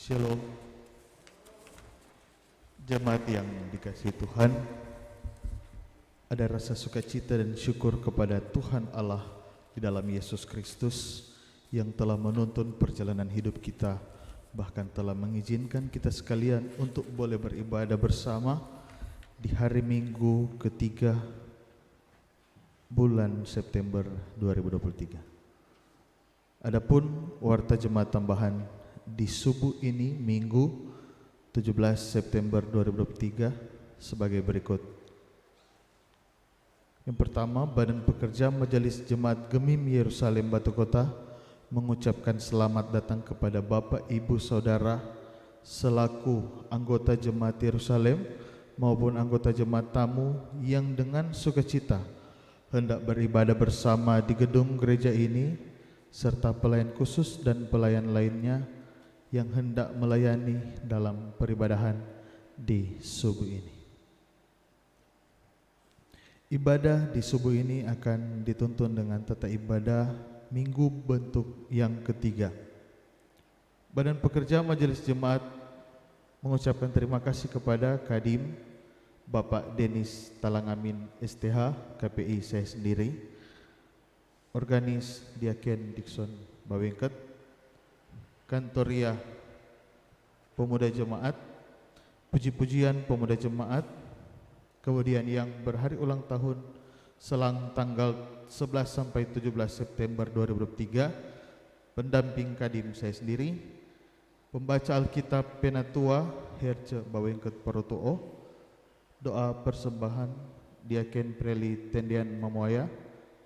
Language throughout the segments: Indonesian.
Shalom, jemaat yang dikasihi Tuhan. Ada rasa sukacita dan syukur kepada Tuhan Allah di dalam Yesus Kristus yang telah menuntun perjalanan hidup kita, bahkan telah mengizinkan kita sekalian untuk boleh beribadah bersama di hari Minggu ketiga bulan September 2023. Adapun warta jemaat tambahan di subuh ini Minggu 17 September 2023 sebagai berikut. Yang pertama, Badan Pekerja Majelis Jemaat Gemim Yerusalem Batu Kota mengucapkan selamat datang kepada Bapak Ibu Saudara selaku anggota Jemaat Yerusalem maupun anggota jemaat tamu yang dengan sukacita hendak beribadah bersama di gedung gereja ini, serta pelayan khusus dan pelayan lainnya yang hendak melayani dalam peribadahan di subuh ini. Ibadah di subuh ini akan dituntun dengan tata ibadah minggu bentuk yang ketiga. Badan Pekerja Majelis Jemaat mengucapkan terima kasih kepada Kadim Bapak Denis Talangamin STH KPI saya sendiri, Organis Diaken Dikson Bawengket, Kantoria Pemuda Jemaat, Puji-pujian Pemuda Jemaat, kemudian yang berhari ulang tahun selang tanggal 11 sampai 17 September 2023, pendamping Kadim saya sendiri, pembaca Alkitab Penatua Herce Bawengket Paroto'o, doa persembahan Diaken Preli Tendian Mamuaya,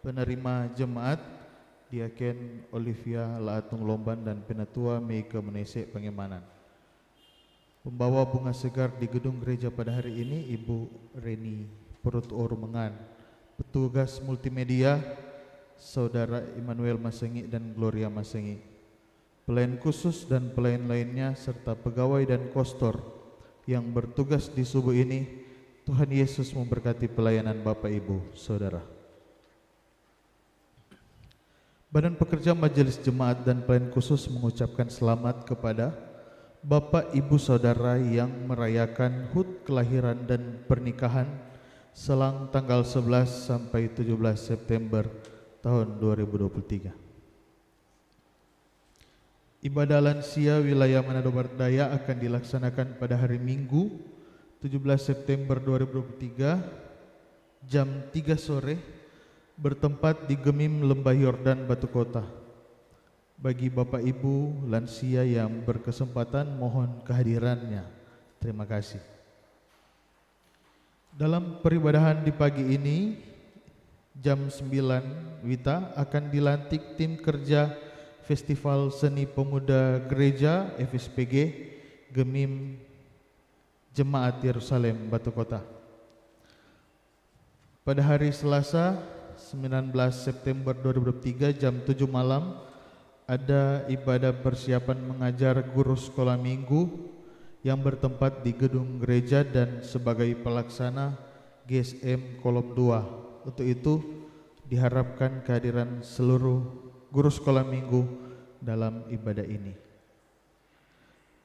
penerima jemaat Diaken Olivia Laatung Lomban dan Penatua Meike Menese Pengemanan. Pembawa bunga segar di gedung gereja pada hari ini Ibu Reni Paroto'o Rumengan. Petugas multimedia Saudara Immanuel Masengi dan Gloria Masengi. Pelayan khusus dan pelayan lainnya serta pegawai dan kostor yang bertugas di subuh ini, Tuhan Yesus memberkati pelayanan Bapak Ibu Saudara. Badan Pekerja Majelis Jemaat dan Pelayan Khusus mengucapkan selamat kepada Bapak Ibu Saudara yang merayakan HUT kelahiran dan pernikahan selang tanggal 11 sampai 17 September tahun 2023. Ibadah lansia wilayah Manado Barat Daya akan dilaksanakan pada hari Minggu 17 September 2023 jam 3 sore bertempat di Gemim Lembah Yordan Batu Kota. Bagi Bapak Ibu lansia yang berkesempatan mohon kehadirannya. Terima kasih. Dalam peribadahan di pagi ini jam 9 WITA akan dilantik tim kerja Festival Seni Pemuda Gereja FSPG Gemim Jemaat Yerusalem Batu Kota. Pada hari Selasa 19 September 2023 jam 7 malam ada ibadah persiapan mengajar guru sekolah minggu yang bertempat di gedung gereja dan sebagai pelaksana GSM Kolom 2. Untuk itu diharapkan kehadiran seluruh guru sekolah minggu dalam ibadah ini.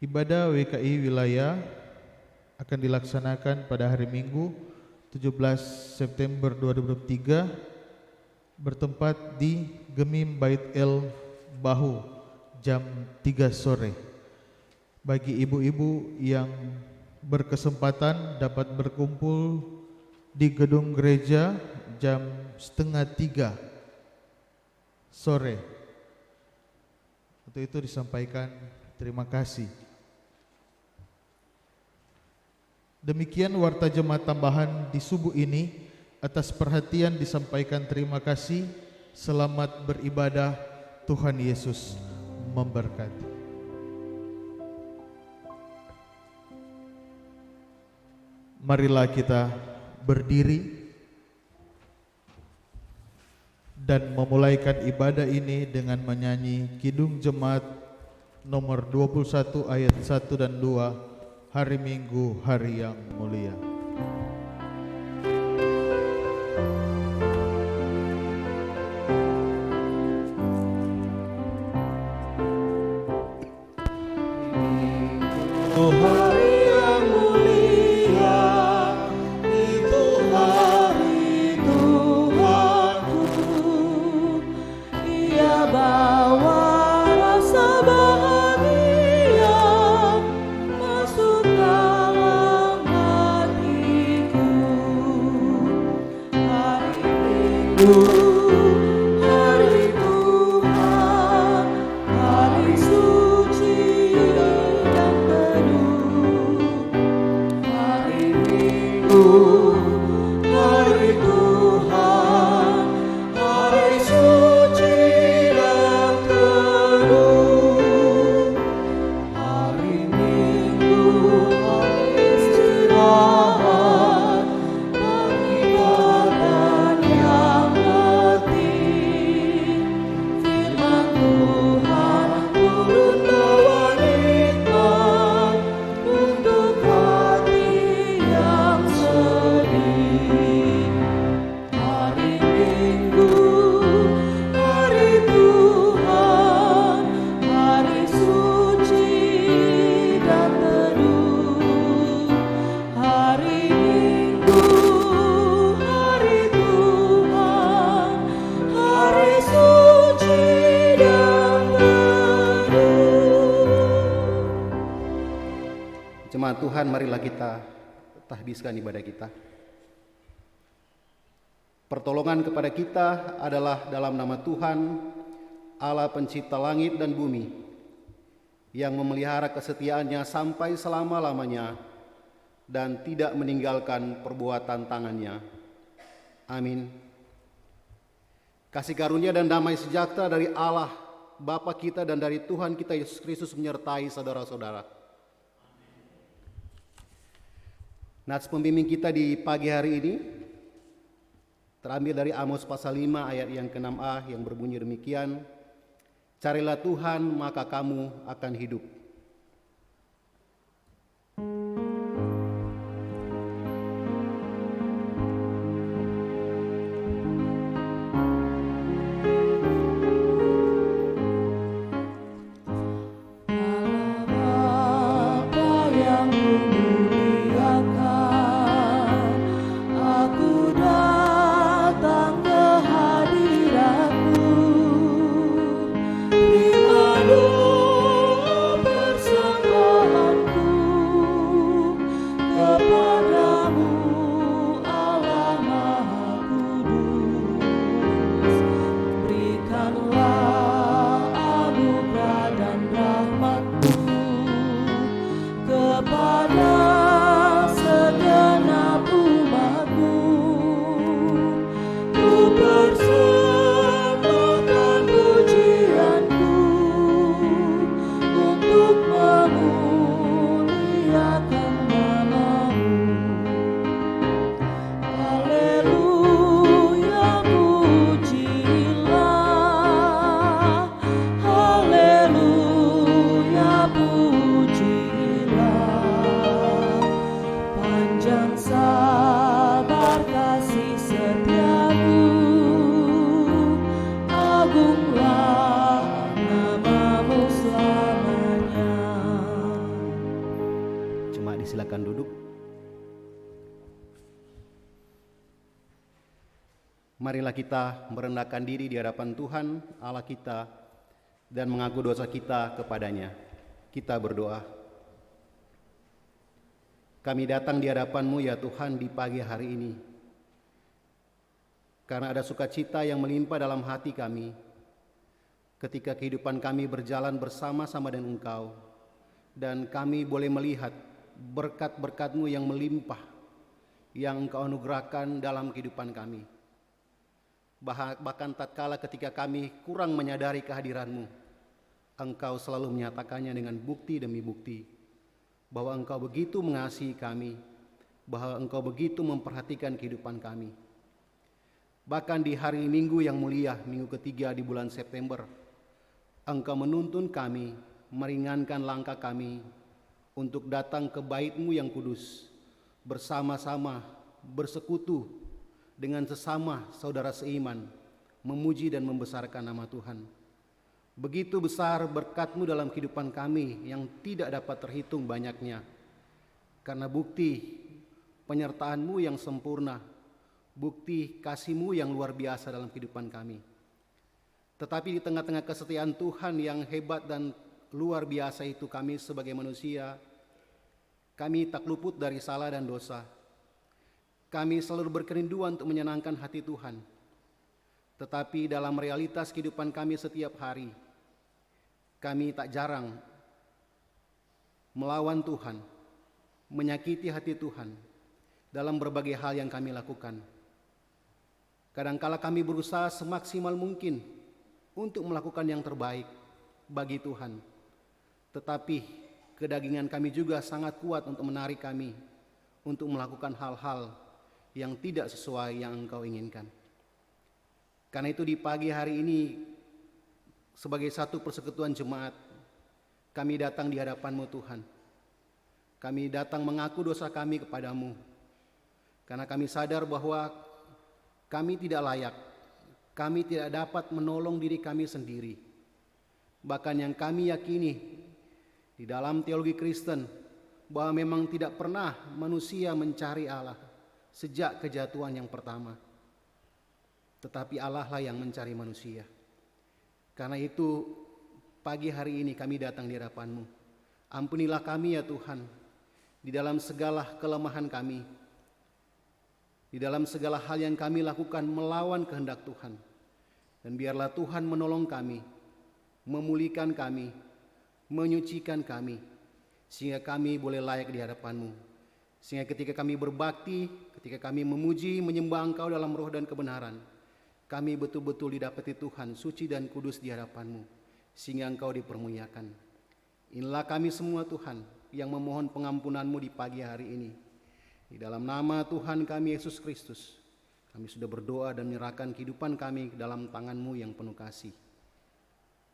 Ibadah WKI wilayah akan dilaksanakan pada hari Minggu 17 September 2023 bertempat di Gemim Bait El Bahu jam 3 sore. Bagi ibu-ibu yang berkesempatan dapat berkumpul di gedung gereja jam setengah 3 sore. Untuk itu disampaikan terima kasih. Demikian warta jemaat tambahan di subuh ini. Atas perhatian disampaikan terima kasih. Selamat beribadah. Tuhan Yesus memberkati. Marilah kita berdiri dan memulaikan ibadah ini dengan menyanyi Kidung Jemaat nomor 21 ayat 1 dan 2, Hari Minggu, Hari yang Mulia. hari yang mulia, itu hari Tuhanku. Ia bawa rasa bahagia masuk dalam hatiku. Hari Minggu, hari Tuhan, hari suci dan teduh. Hari Minggu, hari Tuhan, hari suci dan teduh. Hari Minggu, hari istirahat bagi badan yang letih. Firman Tuhan turun bawa nikmat untuk hati yang sedih. Hari Minggu, hari Tuhan, hari suci dan teduh. Hari Minggu, hari Tuhan, hari suci dan teduh. Jemaat Tuhan, marilah kita tahbiskan ibadah kita. Pertolongan kepada kita adalah dalam nama Tuhan, Allah pencipta langit dan bumi, yang memelihara kesetiaannya sampai selama-lamanya dan tidak meninggalkan perbuatan tangannya. Amin. Kasih karunia dan damai sejahtera dari Allah Bapa kita dan dari Tuhan kita Yesus Kristus menyertai saudara-saudara. Nats pembimbing kita di pagi hari ini terambil dari Amos pasal 5 ayat yang ke-6a yang berbunyi demikian, carilah Tuhan maka kamu akan hidup. Bapa yang memuliakan, aku datang ke hadirat-Mu. Terima doa persembahanku kepadamu, Allah Maha Kudus. Berikanlah anugerah dan rahmat-Mu kepada segenap umat-Mu. Ku persembahkan pujianku untuk memuliakan nama-Mu. Haleluya, pujilah. Haleluya, pujilah. Panjang sabar kasih setiamu, agunglah nama-Mu selamanya. Jemaat disilakan duduk. Marilah kita merendahkan diri di hadapan Tuhan Allah kita dan mengaku dosa kita kepadanya. Kita berdoa. Kami datang di hadapan-Mu ya Tuhan di pagi hari ini, karena ada sukacita yang melimpah dalam hati kami ketika kehidupan kami berjalan bersama-sama dengan Engkau, dan kami boleh melihat berkat-berkat-Mu yang melimpah yang Engkau anugerahkan dalam kehidupan kami. Bahkan tatkala ketika kami kurang menyadari kehadiran-Mu, Engkau selalu menyatakannya dengan bukti demi bukti bahwa Engkau begitu mengasihi kami, bahwa Engkau begitu memperhatikan kehidupan kami. Bahkan di hari Minggu yang mulia, minggu ketiga di bulan September, Engkau menuntun kami, meringankan langkah kami untuk datang ke bait-Mu yang kudus, bersama-sama bersekutu dengan sesama saudara seiman, memuji dan membesarkan nama Tuhan. Begitu besar berkat-Mu dalam kehidupan kami yang tidak dapat terhitung banyaknya. Karena bukti penyertaan-Mu yang sempurna, bukti kasih-Mu yang luar biasa dalam kehidupan kami. Tetapi di tengah-tengah kesetiaan Tuhan yang hebat dan luar biasa itu, kami sebagai manusia, kami tak luput dari salah dan dosa. Kami selalu berkerinduan untuk menyenangkan hati Tuhan. Tetapi dalam realitas kehidupan kami setiap hari, kami tak jarang melawan Tuhan, menyakiti hati Tuhan dalam berbagai hal yang kami lakukan. Kadangkala kami berusaha semaksimal mungkin untuk melakukan yang terbaik bagi Tuhan. Tetapi kedagingan kami juga sangat kuat untuk menarik kami untuk melakukan hal-hal yang tidak sesuai yang Engkau inginkan. Karena itu di pagi hari ini, sebagai satu persekutuan jemaat, kami datang di hadapan-Mu Tuhan. Kami datang mengaku dosa kami kepadamu, karena kami sadar bahwa kami tidak layak, kami tidak dapat menolong diri kami sendiri. Bahkan yang kami yakini di dalam teologi Kristen, bahwa memang tidak pernah manusia mencari Allah sejak kejatuhan yang pertama. Tetapi Allah lah yang mencari manusia. Karena itu pagi hari ini kami datang di hadapan-Mu. Ampunilah kami ya Tuhan, di dalam segala kelemahan kami, di dalam segala hal yang kami lakukan melawan kehendak Tuhan. Dan biarlah Tuhan menolong kami, memulihkan kami, menyucikan kami, sehingga kami boleh layak di hadapan-Mu. Sehingga ketika kami berbakti, ketika kami memuji, menyembah Engkau dalam roh dan kebenaran, kami betul-betul didapati Tuhan suci dan kudus di hadapan-Mu, sehingga Engkau dipermuliakan. Inilah kami semua Tuhan yang memohon pengampunan-Mu di pagi hari ini. Di dalam nama Tuhan kami Yesus Kristus, kami sudah berdoa dan menyerahkan kehidupan kami ke dalam tangan-Mu yang penuh kasih.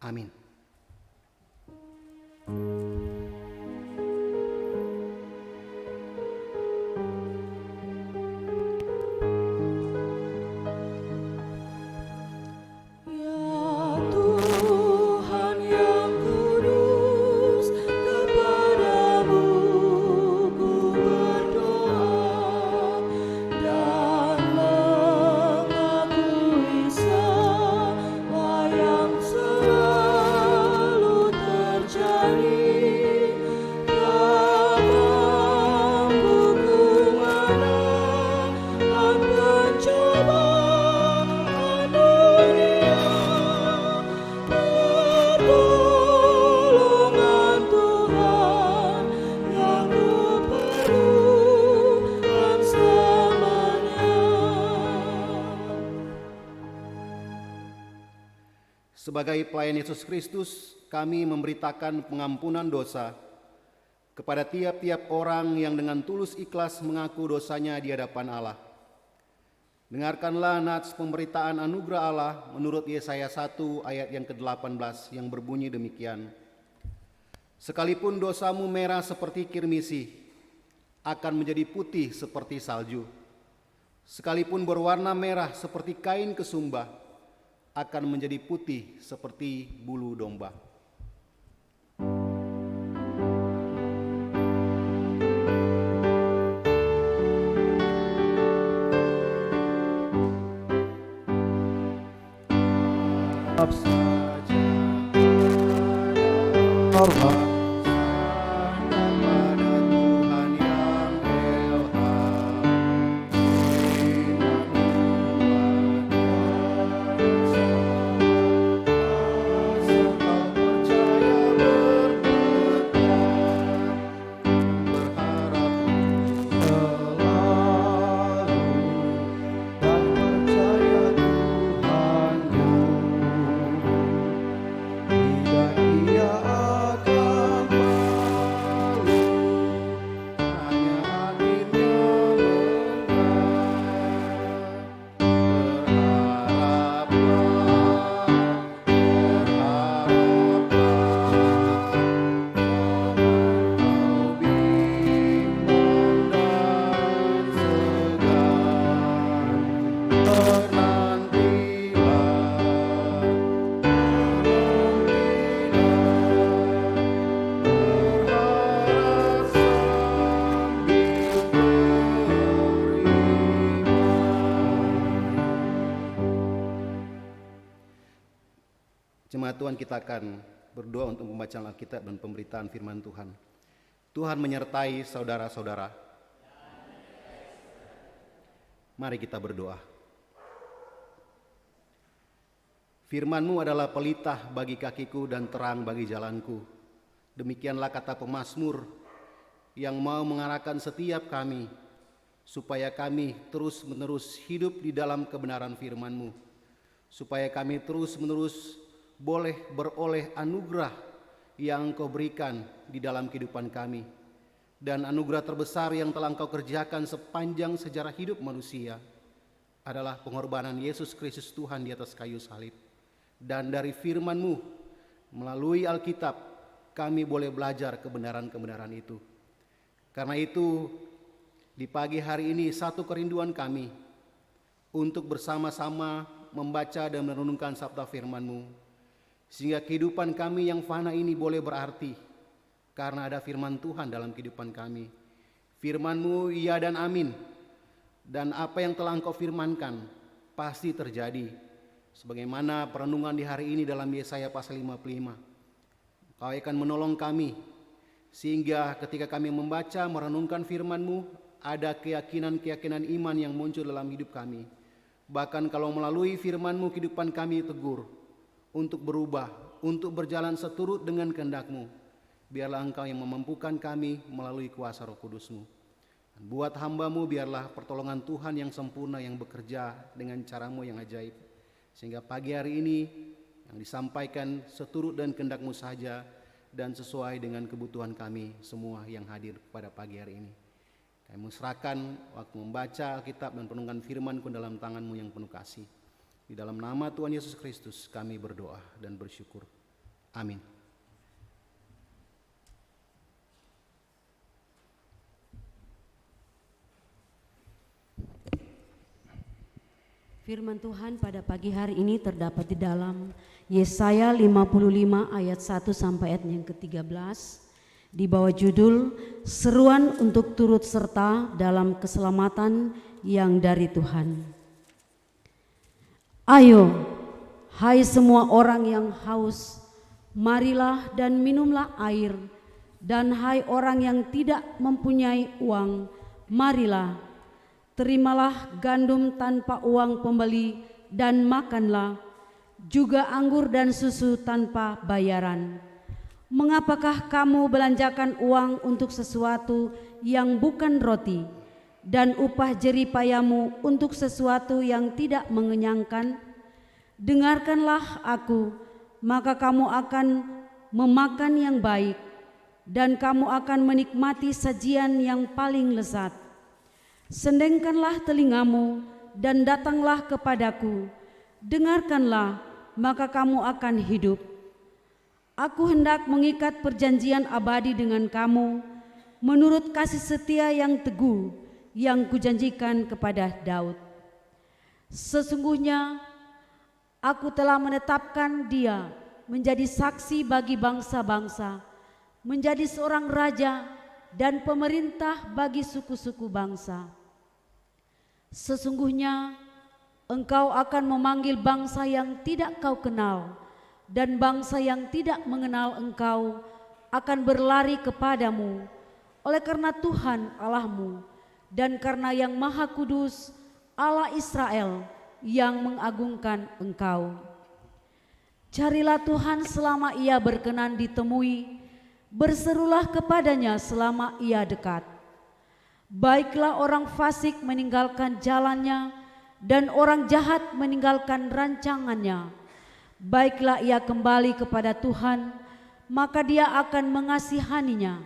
Amin. Sebagai pelayan Yesus Kristus, kami memberitakan pengampunan dosa kepada tiap-tiap orang yang dengan tulus ikhlas mengaku dosanya di hadapan Allah. Dengarkanlah nats pemberitaan anugerah Allah menurut Yesaya 1 ayat yang ke-18 yang berbunyi demikian. Sekalipun dosamu merah seperti kirmisi, akan menjadi putih seperti salju. Sekalipun berwarna merah seperti kain kesumba, akan menjadi putih seperti bulu domba. Norma. Ia akan Jemaat Tuhan, kita akan berdoa untuk pembacaan Alkitab dan pemberitaan firman Tuhan. Tuhan menyertai saudara-saudara. Mari kita berdoa. Firman-Mu adalah pelita bagi kakiku dan terang bagi jalanku. Demikianlah kata pemazmur yang mau mengarahkan setiap kami, supaya kami terus-menerus hidup di dalam kebenaran firman-Mu, supaya kami terus-menerus boleh beroleh anugerah yang Engkau berikan di dalam kehidupan kami, dan anugerah terbesar yang telah Engkau kerjakan sepanjang sejarah hidup manusia adalah pengorbanan Yesus Kristus Tuhan di atas kayu salib. Dan dari firman-Mu melalui Alkitab kami boleh belajar kebenaran-kebenaran itu. Karena itu di pagi hari ini satu kerinduan kami untuk bersama-sama membaca dan merenungkan sabda firman-Mu, sehingga kehidupan kami yang fana ini boleh berarti karena ada firman Tuhan dalam kehidupan kami. Firman-Mu iya dan amin, dan apa yang telah Engkau firmankan pasti terjadi, sebagaimana perenungan di hari ini dalam Yesaya pasal 55. Engkau akan menolong kami, sehingga ketika kami membaca merenungkan firman-Mu, ada keyakinan-keyakinan iman yang muncul dalam hidup kami. Bahkan kalau melalui firman-Mu kehidupan kami tegur untuk berubah, untuk berjalan seturut dengan kehendak-Mu, biarlah Engkau yang memampukan kami melalui kuasa Roh Kudus-Mu. Dan buat hamba-Mu biarlah pertolongan Tuhan yang sempurna yang bekerja dengan cara-Mu yang ajaib, sehingga pagi hari ini yang disampaikan seturut dan kehendak-Mu saja dan sesuai dengan kebutuhan kami semua yang hadir pada pagi hari ini. Kami serahkan waktu membaca Alkitab dan perenungan firman-Ku dalam tangan-Mu yang penuh kasih. Di dalam nama Tuhan Yesus Kristus kami berdoa dan bersyukur. Amin. Firman Tuhan pada pagi hari ini terdapat di dalam Yesaya 55 ayat 1 sampai ayat yang ke-13. Di bawah judul Seruan untuk turut serta dalam keselamatan yang dari Tuhan. Ayo, hai semua orang yang haus, marilah dan minumlah air. Dan hai orang yang tidak mempunyai uang, marilah, terimalah gandum tanpa uang pembeli dan makanlah, juga anggur dan susu tanpa bayaran. Mengapakah kamu belanjakan uang untuk sesuatu yang bukan roti, dan upah jeripayamu untuk sesuatu yang tidak mengenyangkan? Dengarkanlah aku, maka kamu akan memakan yang baik, dan kamu akan menikmati sajian yang paling lezat. Sendengkanlah telingamu dan datanglah kepadaku, dengarkanlah, maka kamu akan hidup. Aku hendak mengikat perjanjian abadi dengan kamu, menurut kasih setia yang teguh yang kujanjikan kepada Daud. Sesungguhnya aku telah menetapkan dia menjadi saksi bagi bangsa-bangsa, menjadi seorang raja dan pemerintah bagi suku-suku bangsa. Sesungguhnya engkau akan memanggil bangsa yang tidak kau kenal, dan bangsa yang tidak mengenal engkau akan berlari kepadamu, oleh karena Tuhan Allahmu dan karena yang Maha Kudus Allah Israel yang mengagungkan engkau. Carilah Tuhan selama ia berkenan ditemui, berserulah kepadanya selama ia dekat. Baiklah orang fasik meninggalkan jalannya, dan orang jahat meninggalkan rancangannya. Baiklah ia kembali kepada Tuhan, maka dia akan mengasihaninya,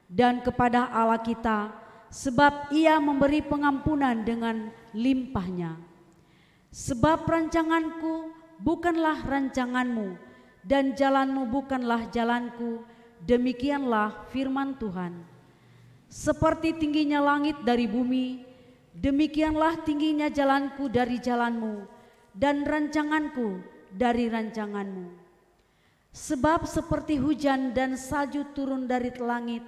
dan kepada Allah kita, sebab ia memberi pengampunan dengan limpahnya. Sebab rancanganku bukanlah rancanganmu, dan jalanmu bukanlah jalanku, demikianlah firman Tuhan. Seperti tingginya langit dari bumi, demikianlah tingginya jalanku dari jalanmu, dan rancanganku dari rancanganmu. Sebab seperti hujan dan salju turun dari langit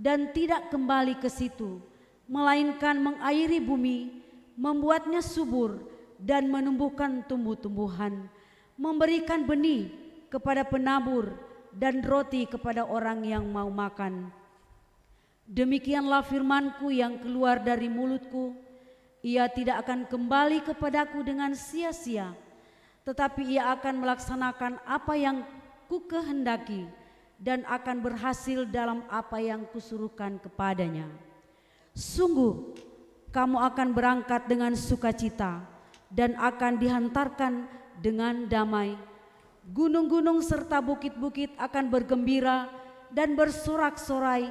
dan tidak kembali ke situ, melainkan mengairi bumi, membuatnya subur dan menumbuhkan tumbuh-tumbuhan, memberikan benih kepada penabur dan roti kepada orang yang mau makan. Demikianlah firman-Ku yang keluar dari mulutku, ia tidak akan kembali kepadaku dengan sia-sia, tetapi ia akan melaksanakan apa yang ku kehendaki dan akan berhasil dalam apa yang kusuruhkan kepadanya. Sungguh, kamu akan berangkat dengan sukacita dan akan dihantarkan dengan damai. Gunung-gunung serta bukit-bukit akan bergembira dan bersorak-sorai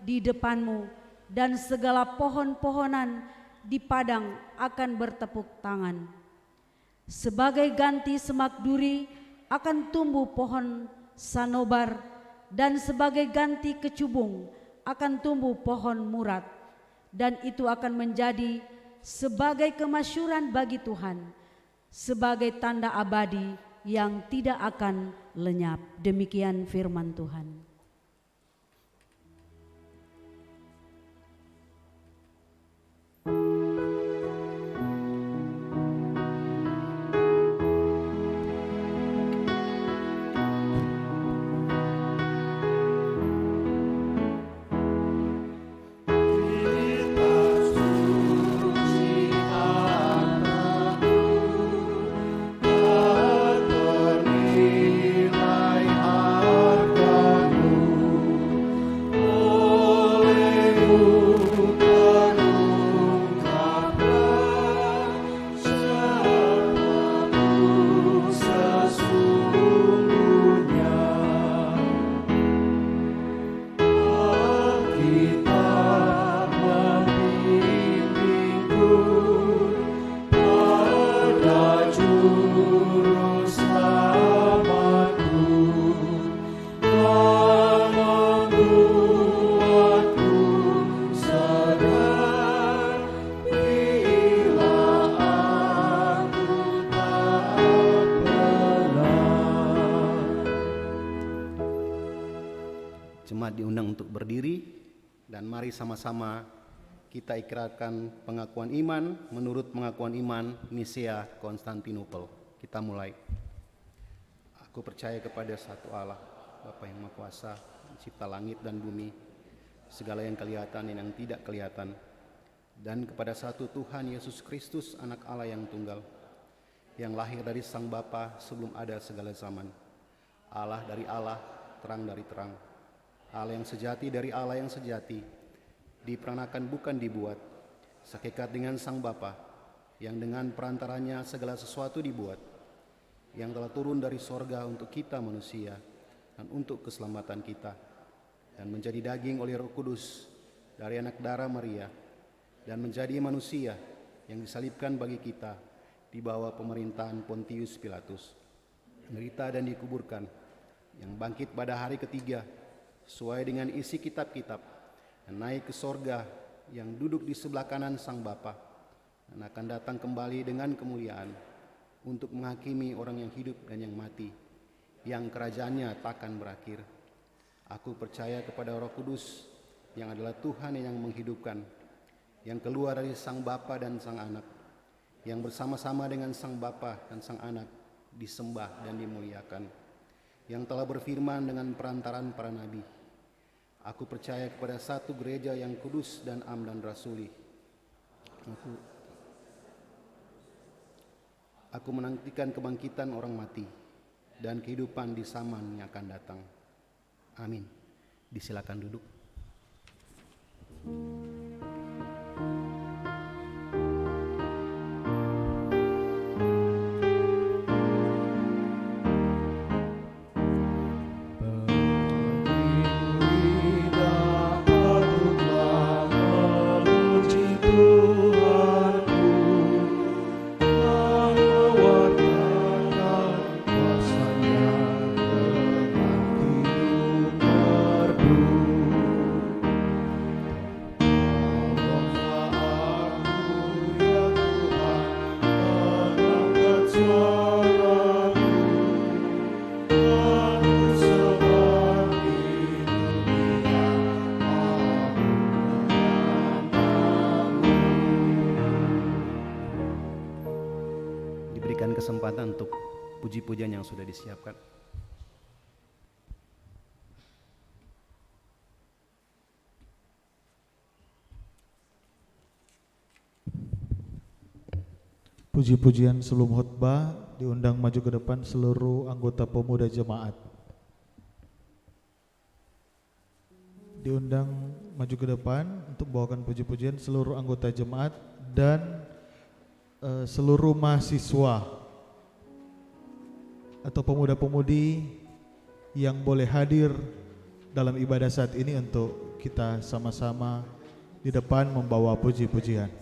di depanmu, dan segala pohon-pohonan di padang akan bertepuk tangan. Sebagai ganti semak duri akan tumbuh pohon sanobar, dan sebagai ganti kecubung akan tumbuh pohon murat, dan itu akan menjadi sebagai kemasyuran bagi Tuhan, sebagai tanda abadi yang tidak akan lenyap. Demikian firman Tuhan. Jemaat diundang untuk berdiri dan mari sama-sama kita ikrarkan pengakuan iman menurut pengakuan iman Nisea Konstantinopel. Kita mulai. Aku percaya kepada satu Allah, Bapa yang Maha Kuasa, Pencipta langit dan bumi, segala yang kelihatan dan yang tidak kelihatan, dan kepada satu Tuhan Yesus Kristus, Anak Allah yang tunggal, yang lahir dari Sang Bapa sebelum ada segala zaman, Allah dari Allah, terang dari terang, Allah yang sejati dari Allah yang sejati, diperanakan bukan dibuat, sekekat dengan Sang Bapa, yang dengan perantaranya segala sesuatu dibuat, yang telah turun dari sorga untuk kita manusia dan untuk keselamatan kita, dan menjadi daging oleh Roh Kudus dari anak darah Maria, dan menjadi manusia yang disalibkan bagi kita di bawah pemerintahan Pontius Pilatus, menderita dan dikuburkan, yang bangkit pada hari ketiga sesuai dengan isi kitab-kitab, dan naik ke sorga, yang duduk di sebelah kanan Sang Bapa, dan akan datang kembali dengan kemuliaan untuk menghakimi orang yang hidup dan yang mati, yang kerajaannya takkan berakhir. Aku percaya kepada Roh Kudus, yang adalah Tuhan yang menghidupkan, yang keluar dari Sang Bapa dan Sang Anak, yang bersama-sama dengan Sang Bapa dan Sang Anak disembah dan dimuliakan, yang telah berfirman dengan perantaran para nabi. Aku percaya kepada satu gereja yang kudus dan am dan rasuli. Aku menantikan kebangkitan orang mati dan kehidupan di zaman yang akan datang. Amin. Disilakan duduk. Diberikan kesempatan untuk puji-pujian yang sudah disiapkan. puji-pujian sebelum khutbah, diundang maju ke depan seluruh anggota pemuda jemaat. Diundang maju ke depan untuk bawakan puji-pujian seluruh anggota jemaat dan seluruh mahasiswa atau pemuda-pemudi yang boleh hadir dalam ibadah saat ini untuk kita sama-sama di depan membawa puji-pujian.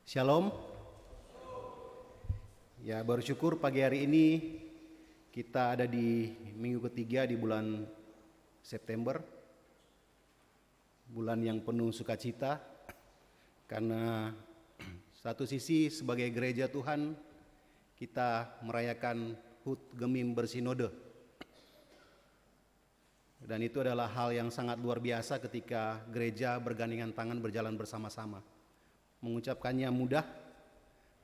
Shalom. Ya, bersyukur pagi hari ini kita ada di minggu ketiga di bulan September. Bulan yang penuh sukacita karena satu sisi sebagai gereja Tuhan kita merayakan HUT Gemim Bersinode. Dan itu adalah hal yang sangat luar biasa ketika gereja bergandengan tangan berjalan bersama-sama. Mengucapkannya mudah,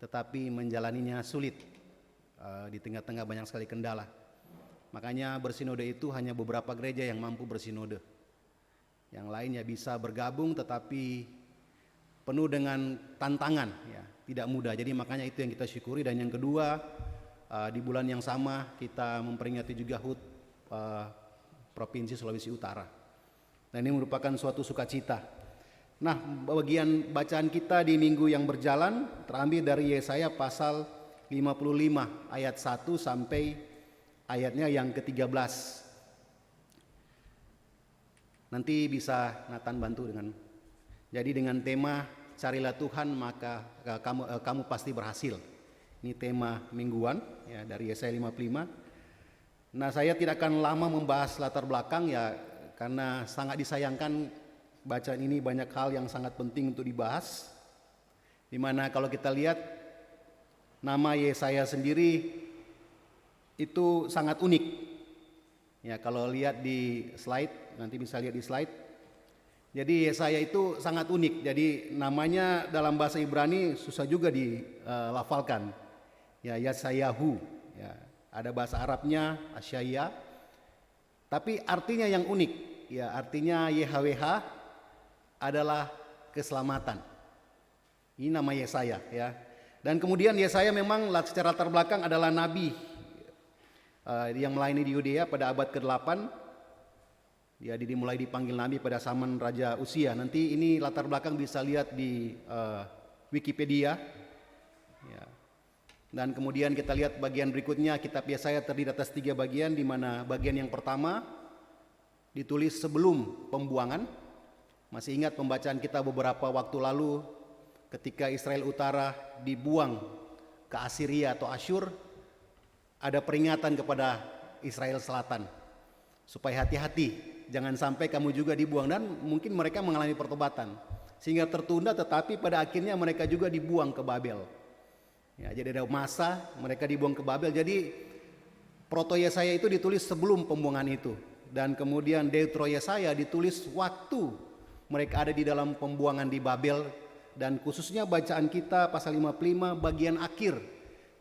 tetapi menjalaninya sulit di tengah-tengah banyak sekali kendala. Makanya bersinode itu hanya beberapa gereja yang mampu bersinode. Yang lainnya bisa bergabung, tetapi penuh dengan tantangan, ya, tidak mudah. Jadi makanya itu yang kita syukuri. Dan yang kedua, di bulan yang sama kita memperingati juga HUT Provinsi Sulawesi Utara. Dan ini merupakan suatu sukacita. Nah, bagian bacaan kita di minggu yang berjalan terambil dari Yesaya pasal 55 ayat 1 sampai ayatnya yang ke-13. Nanti bisa Nathan bantu dengan. Jadi dengan tema carilah Tuhan maka kamu pasti berhasil. Ini tema mingguan ya dari Yesaya 55. Nah, saya tidak akan lama membahas latar belakang ya karena sangat disayangkan bacaan ini banyak hal yang sangat penting untuk dibahas. Dimana kalau kita lihat nama Yesaya sendiri itu sangat unik. Ya, kalau lihat di slide, nanti bisa lihat di slide. Jadi Yesaya itu sangat unik. Jadi namanya dalam bahasa Ibrani susah juga dilafalkan. Ya, Yesayahu. Ya, ada bahasa Arabnya Asyaya. Tapi artinya yang unik. Ya, artinya YHWH adalah keselamatan. Ini nama Yesaya, ya. Dan kemudian Yesaya memang secara latar belakang adalah nabi yang melayani di Yudea pada abad ke-8. Dia dimulai dipanggil nabi pada zaman Raja Usia. Nanti ini latar belakang bisa lihat di Wikipedia. Ya. Dan kemudian kita lihat bagian berikutnya, kitab Yesaya terdiri atas 3 bagian, di mana bagian yang pertama ditulis sebelum pembuangan. Masih ingat pembacaan kita beberapa waktu lalu ketika Israel Utara dibuang ke Assyria atau Asyur, ada peringatan kepada Israel Selatan supaya hati-hati, jangan sampai kamu juga dibuang. Dan mungkin mereka mengalami pertobatan sehingga tertunda, tetapi pada akhirnya mereka juga dibuang ke Babel. Ya, jadi ada masa mereka dibuang ke Babel. Jadi Proto Yesaya itu ditulis sebelum pembuangan itu, dan kemudian Deutero Yesaya ditulis waktu mereka ada di dalam pembuangan di Babel. Dan khususnya bacaan kita pasal 55 bagian akhir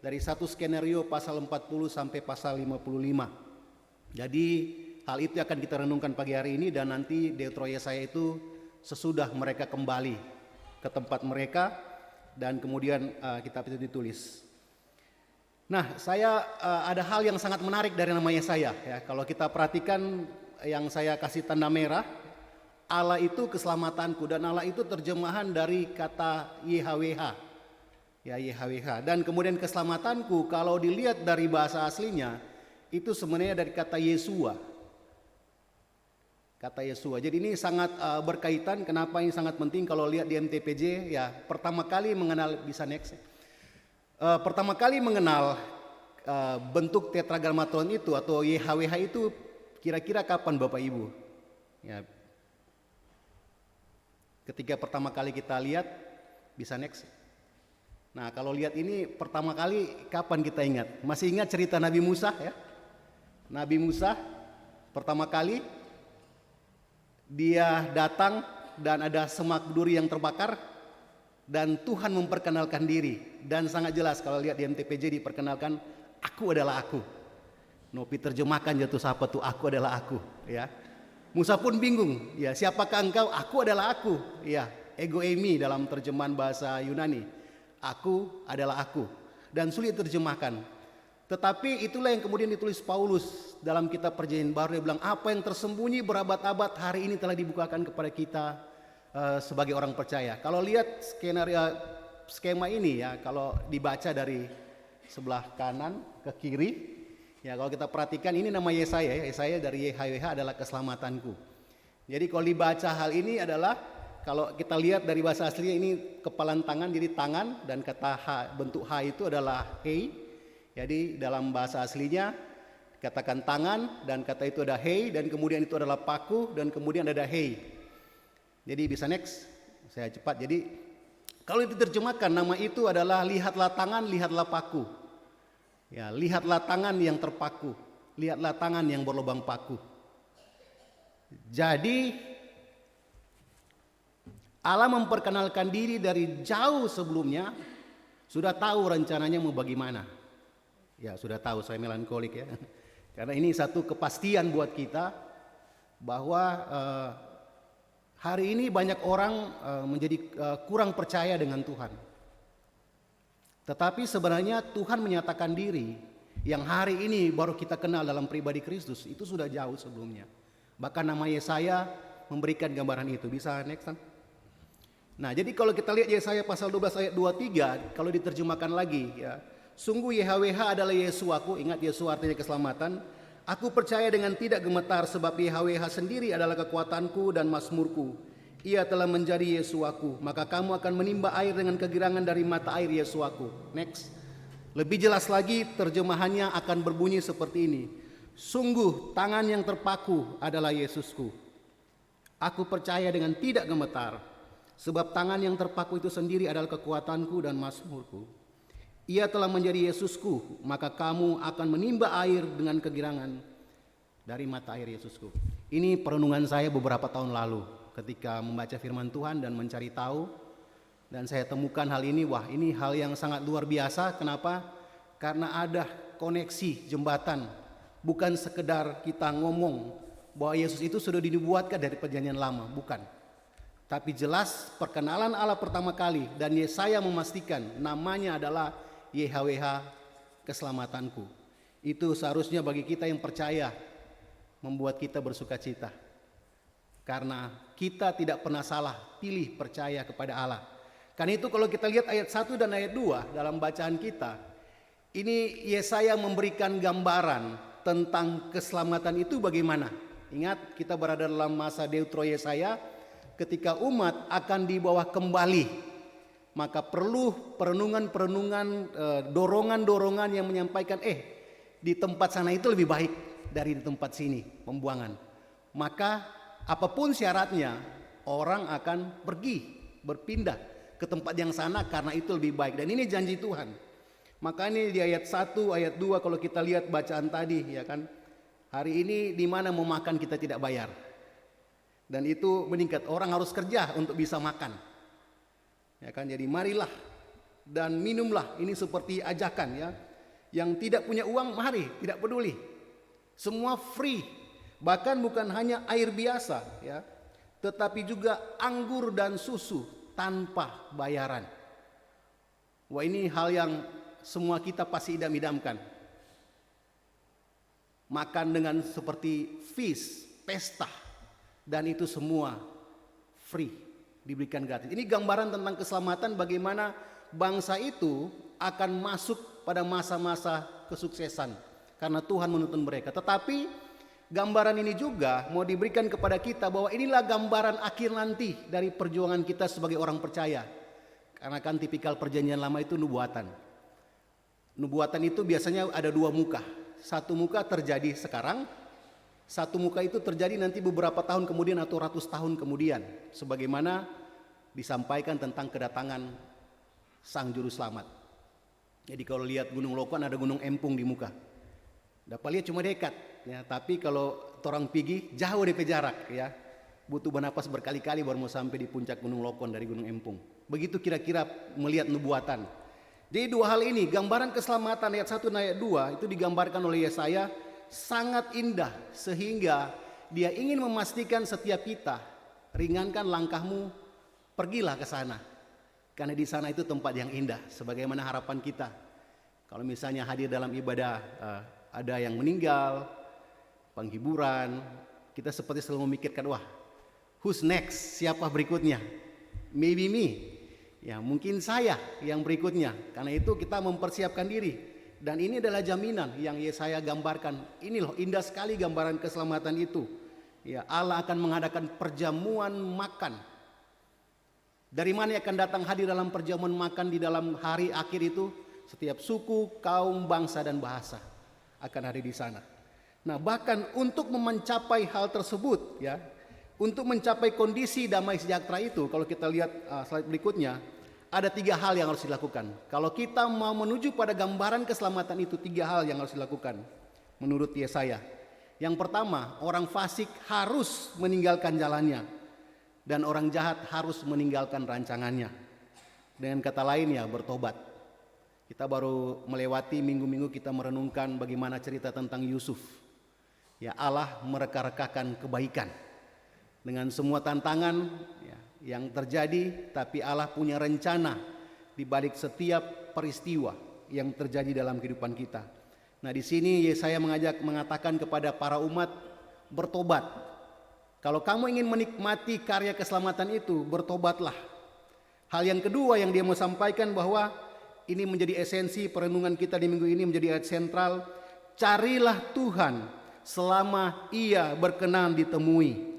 dari satu skenario pasal 40 sampai pasal 55. Jadi hal itu akan kita renungkan pagi hari ini, dan nanti Deutero Yesaya itu sesudah mereka kembali ke tempat mereka dan kemudian kitab itu ditulis. Nah, saya ada hal yang sangat menarik dari nama Yesaya, ya. Kalau kita perhatikan yang saya kasih tanda merah, Allah itu keselamatanku, dan Allah itu terjemahan dari kata YHWH. Ya, YHWH. Dan kemudian keselamatanku kalau dilihat dari bahasa aslinya itu sebenarnya dari kata Yesua. Kata Yesua. Jadi ini sangat berkaitan. Kenapa ini sangat penting kalau lihat di MTPJ, ya, pertama kali mengenal, bisa next. Pertama kali mengenal bentuk tetragrammaton itu atau YHWH itu kira-kira kapan Bapak Ibu? Ya, ketika pertama kali kita lihat, bisa next. Nah, kalau lihat ini pertama kali kapan kita ingat? Masih ingat cerita Nabi Musa, ya? Nabi Musa pertama kali dia datang dan ada semak duri yang terbakar dan Tuhan memperkenalkan diri, dan sangat jelas kalau lihat di MTPJ diperkenalkan, aku adalah aku. Nopi terjemahkan jatuh sapa tuh, aku adalah aku, ya. Musa pun bingung, ya, siapakah engkau? Aku adalah aku, ya, ego eimi dalam terjemahan bahasa Yunani. Aku adalah aku, dan sulit terjemahkan. Tetapi itulah yang kemudian ditulis Paulus dalam kitab Perjanjian Baru. Dia bilang, apa yang tersembunyi berabad-abad hari ini telah dibukakan kepada kita sebagai orang percaya. Kalau lihat skema ini, ya, kalau dibaca dari sebelah kanan ke kiri, ya, kalau kita perhatikan ini nama Yesaya, ya, Yesaya dari YHWH adalah keselamatanku. Jadi kalau dibaca hal ini adalah, kalau kita lihat dari bahasa aslinya ini kepalan tangan, jadi tangan, dan kata H, bentuk H itu adalah hei. Jadi dalam bahasa aslinya katakan tangan, dan kata itu ada hei, dan kemudian itu adalah paku, dan kemudian ada hei. Jadi bisa next, saya cepat. Jadi kalau diterjemahkan nama itu adalah lihatlah tangan, lihatlah paku. Ya, lihatlah tangan yang terpaku, lihatlah tangan yang berlubang paku. Jadi Allah memperkenalkan diri dari jauh sebelumnya, sudah tahu rencananya mau bagaimana. Ya, sudah tahu, saya melankolik, ya. Karena ini satu kepastian buat kita bahwa hari ini banyak orang menjadi kurang percaya dengan Tuhan. Tetapi sebenarnya Tuhan menyatakan diri yang hari ini baru kita kenal dalam pribadi Kristus, itu sudah jauh sebelumnya. Bahkan nama Yesaya memberikan gambaran itu. Bisa next kan? Nah, jadi kalau kita lihat Yesaya pasal 12 ayat 23, kalau diterjemahkan lagi, ya, sungguh YHWH adalah Yesuaku. Ingat, Yesu artinya keselamatan. Aku percaya dengan tidak gemetar, sebab YHWH sendiri adalah kekuatanku dan mazmurku. Ia telah menjadi Yesuaku, maka kamu akan menimba air dengan kegirangan dari mata air Yesuaku. Next. Lebih jelas lagi terjemahannya akan berbunyi seperti ini. Sungguh tangan yang terpaku adalah Yesusku. Aku percaya dengan tidak gemetar, sebab tangan yang terpaku itu sendiri adalah kekuatanku dan mazmurku. Ia telah menjadi Yesusku, maka kamu akan menimba air dengan kegirangan dari mata air Yesusku. Ini perenungan saya beberapa tahun lalu. ketika membaca firman Tuhan dan mencari tahu. Dan saya temukan hal ini, wah ini hal yang sangat luar biasa. Kenapa? Karena ada koneksi jembatan. Bukan sekedar kita ngomong bahwa Yesus itu sudah dinubuatkan dari perjanjian lama, bukan. Tapi jelas perkenalan Allah pertama kali, dan Yesaya memastikan namanya adalah YHWH, keselamatanku. Itu seharusnya bagi kita yang percaya membuat kita bersuka cita. Karena kita tidak pernah salah pilih percaya kepada Allah. Karena itu kalau kita lihat ayat 1 dan ayat 2 dalam bacaan kita, ini Yesaya memberikan gambaran tentang keselamatan itu bagaimana. Ingat, kita berada dalam masa Deutero Yesaya, ketika umat akan dibawa kembali, maka perlu perenungan-perenungan, dorongan-dorongan yang menyampaikan di tempat sana itu lebih baik dari di tempat sini pembuangan. Maka apapun syaratnya, orang akan pergi, berpindah ke tempat yang sana karena itu lebih baik. Dan ini janji Tuhan. Makanya di ayat 1, ayat 2 kalau kita lihat bacaan tadi, ya kan, hari ini di mana mau makan kita tidak bayar. Dan itu meningkat, orang harus kerja untuk bisa makan. Ya kan, jadi marilah dan minumlah, ini seperti ajakan ya. Yang tidak punya uang mari, tidak peduli. Semua free. Bahkan bukan hanya air biasa ya, tetapi juga anggur dan susu tanpa bayaran. Wah, ini hal yang semua kita pasti idam-idamkan. Makan dengan seperti feast, pesta, dan itu semua free, diberikan gratis. Ini gambaran tentang keselamatan, bagaimana bangsa itu akan masuk pada masa-masa kesuksesan karena Tuhan menuntun mereka. Tetapi gambaran ini juga mau diberikan kepada kita bahwa inilah gambaran akhir nanti dari perjuangan kita sebagai orang percaya. Karena kan tipikal perjanjian lama itu nubuatan. Nubuatan itu biasanya ada dua muka. Satu muka terjadi sekarang, satu muka itu terjadi nanti beberapa tahun kemudian atau ratus tahun kemudian. Sebagaimana disampaikan tentang kedatangan Sang Juru Selamat. Jadi kalau lihat Gunung Lokon ada Gunung Empung di muka. Dapat lihat cuma dekat, ya. Tapi kalau orang pergi jauh dari jarak, ya. Butuh bernapas berkali-kali baru mau sampai di puncak Gunung Lokon dari Gunung Empung. Begitu kira-kira melihat nubuatan. Jadi dua hal ini, gambaran keselamatan ayat 1 dan ayat 2 itu digambarkan oleh Yesaya sangat indah sehingga dia ingin memastikan setiap kita, ringankan langkahmu, pergilah ke sana. Karena di sana itu tempat yang indah, sebagaimana harapan kita. Kalau misalnya hadir dalam ibadah, ada yang meninggal, penghiburan, kita seperti selalu memikirkan, wah, who's next? Siapa berikutnya? Maybe me. Ya, mungkin saya yang berikutnya. Karena itu kita mempersiapkan diri. Dan ini adalah jaminan yang Yesaya gambarkan. Ini loh, indah sekali gambaran keselamatan itu. Ya, Allah akan mengadakan perjamuan makan. Dari mana akan datang hadir dalam perjamuan makan di dalam hari akhir itu? Setiap suku, kaum, bangsa, dan bahasa akan hadir di sana. Nah, bahkan untuk mencapai hal tersebut, ya, untuk mencapai kondisi damai sejahtera itu, kalau kita lihat slide berikutnya, ada 3 hal yang harus dilakukan. Kalau kita mau menuju pada gambaran keselamatan itu, 3 hal yang harus dilakukan menurut Yesaya. Yang pertama, orang fasik harus meninggalkan jalannya, dan orang jahat harus meninggalkan rancangannya. Dengan kata lain ya, bertobat. Kita baru melewati minggu-minggu kita merenungkan bagaimana cerita tentang Yusuf. Ya, Allah mereka-rekakan kebaikan dengan semua tantangan ya, yang terjadi, tapi Allah punya rencana di balik setiap peristiwa yang terjadi dalam kehidupan kita. Nah, di sini Yesaya mengatakan kepada para umat, bertobat. Kalau kamu ingin menikmati karya keselamatan itu, bertobatlah. Hal yang kedua yang dia mau sampaikan, bahwa ini menjadi esensi perenungan kita di minggu ini, menjadi ayat sentral. Carilah Tuhan selama ia berkenan ditemui.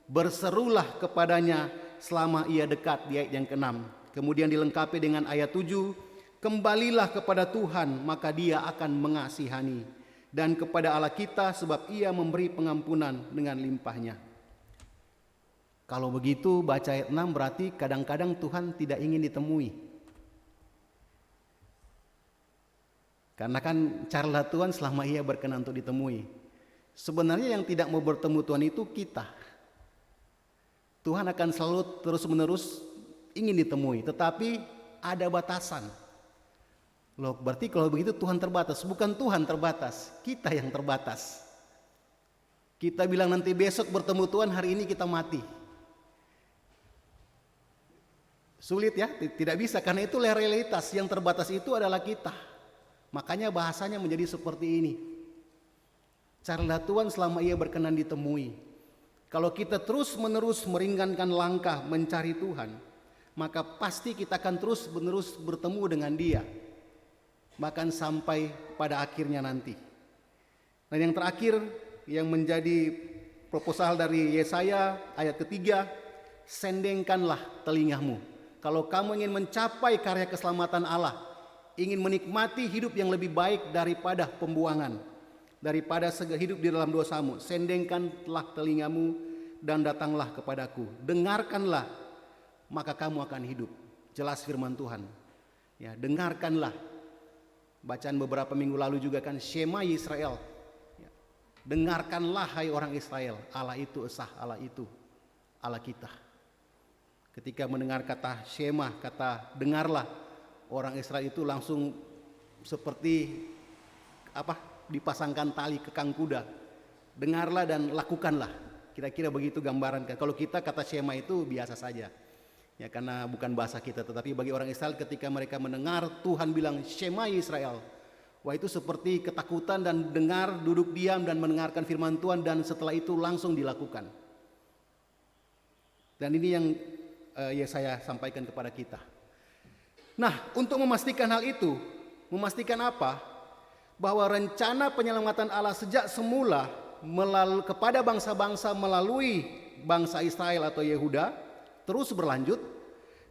Berserulah kepadanya selama ia dekat, di ayat yang ke-6. Kemudian dilengkapi dengan ayat 7. Kembalilah kepada Tuhan, maka dia akan mengasihani. Dan kepada Allah kita, sebab ia memberi pengampunan dengan limpahnya. Kalau begitu baca ayat 6 berarti kadang-kadang Tuhan tidak ingin ditemui. Karena kan carilah Tuhan selama ia berkenan untuk ditemui. Sebenarnya yang tidak mau bertemu Tuhan itu kita. Tuhan akan selalu terus-menerus ingin ditemui, tetapi ada batasan. Loh, berarti kalau begitu Tuhan terbatas. Bukan Tuhan terbatas, kita yang terbatas. Kita bilang nanti besok bertemu Tuhan, hari ini kita mati. Sulit ya, tidak bisa, karena itu realitas. Yang terbatas itu adalah kita. Makanya bahasanya menjadi seperti ini. Carilah Tuhan selama ia berkenan ditemui. Kalau kita terus-menerus meringankan langkah mencari Tuhan, maka pasti kita akan terus-menerus bertemu dengan Dia, bahkan sampai pada akhirnya nanti. Dan yang terakhir, yang menjadi proposal dari Yesaya ayat ketiga, sendengkanlah telingamu. Kalau kamu ingin mencapai karya keselamatan Allah, ingin menikmati hidup yang lebih baik daripada pembuangan, daripada hidup di dalam dosamu, sendengkanlah telingamu dan datanglah kepadaku. Dengarkanlah, maka kamu akan hidup. Jelas firman Tuhan. Ya, dengarkanlah. Bacaan beberapa minggu lalu juga kan, Shema Yisrael. Ya, dengarkanlah hai orang Israel, Allah itu esa, Allah itu Allah kita. Ketika mendengar kata Shema, kata dengarlah, orang Israel itu langsung seperti dipasangkan tali kekang kuda. Dengarlah dan lakukanlah. Kira-kira begitu gambaran. Kalau kita kata Shema itu biasa saja. Ya, karena bukan bahasa kita, tetapi bagi orang Israel ketika mereka mendengar Tuhan bilang Shema Israel, wah itu seperti ketakutan dan dengar, duduk diam dan mendengarkan firman Tuhan, dan setelah itu langsung dilakukan. Dan ini yang Yesaya sampaikan kepada kita. Nah, untuk memastikan hal itu, memastikan apa? Bahwa rencana penyelamatan Allah sejak semula kepada bangsa-bangsa melalui bangsa Israel atau Yehuda terus berlanjut,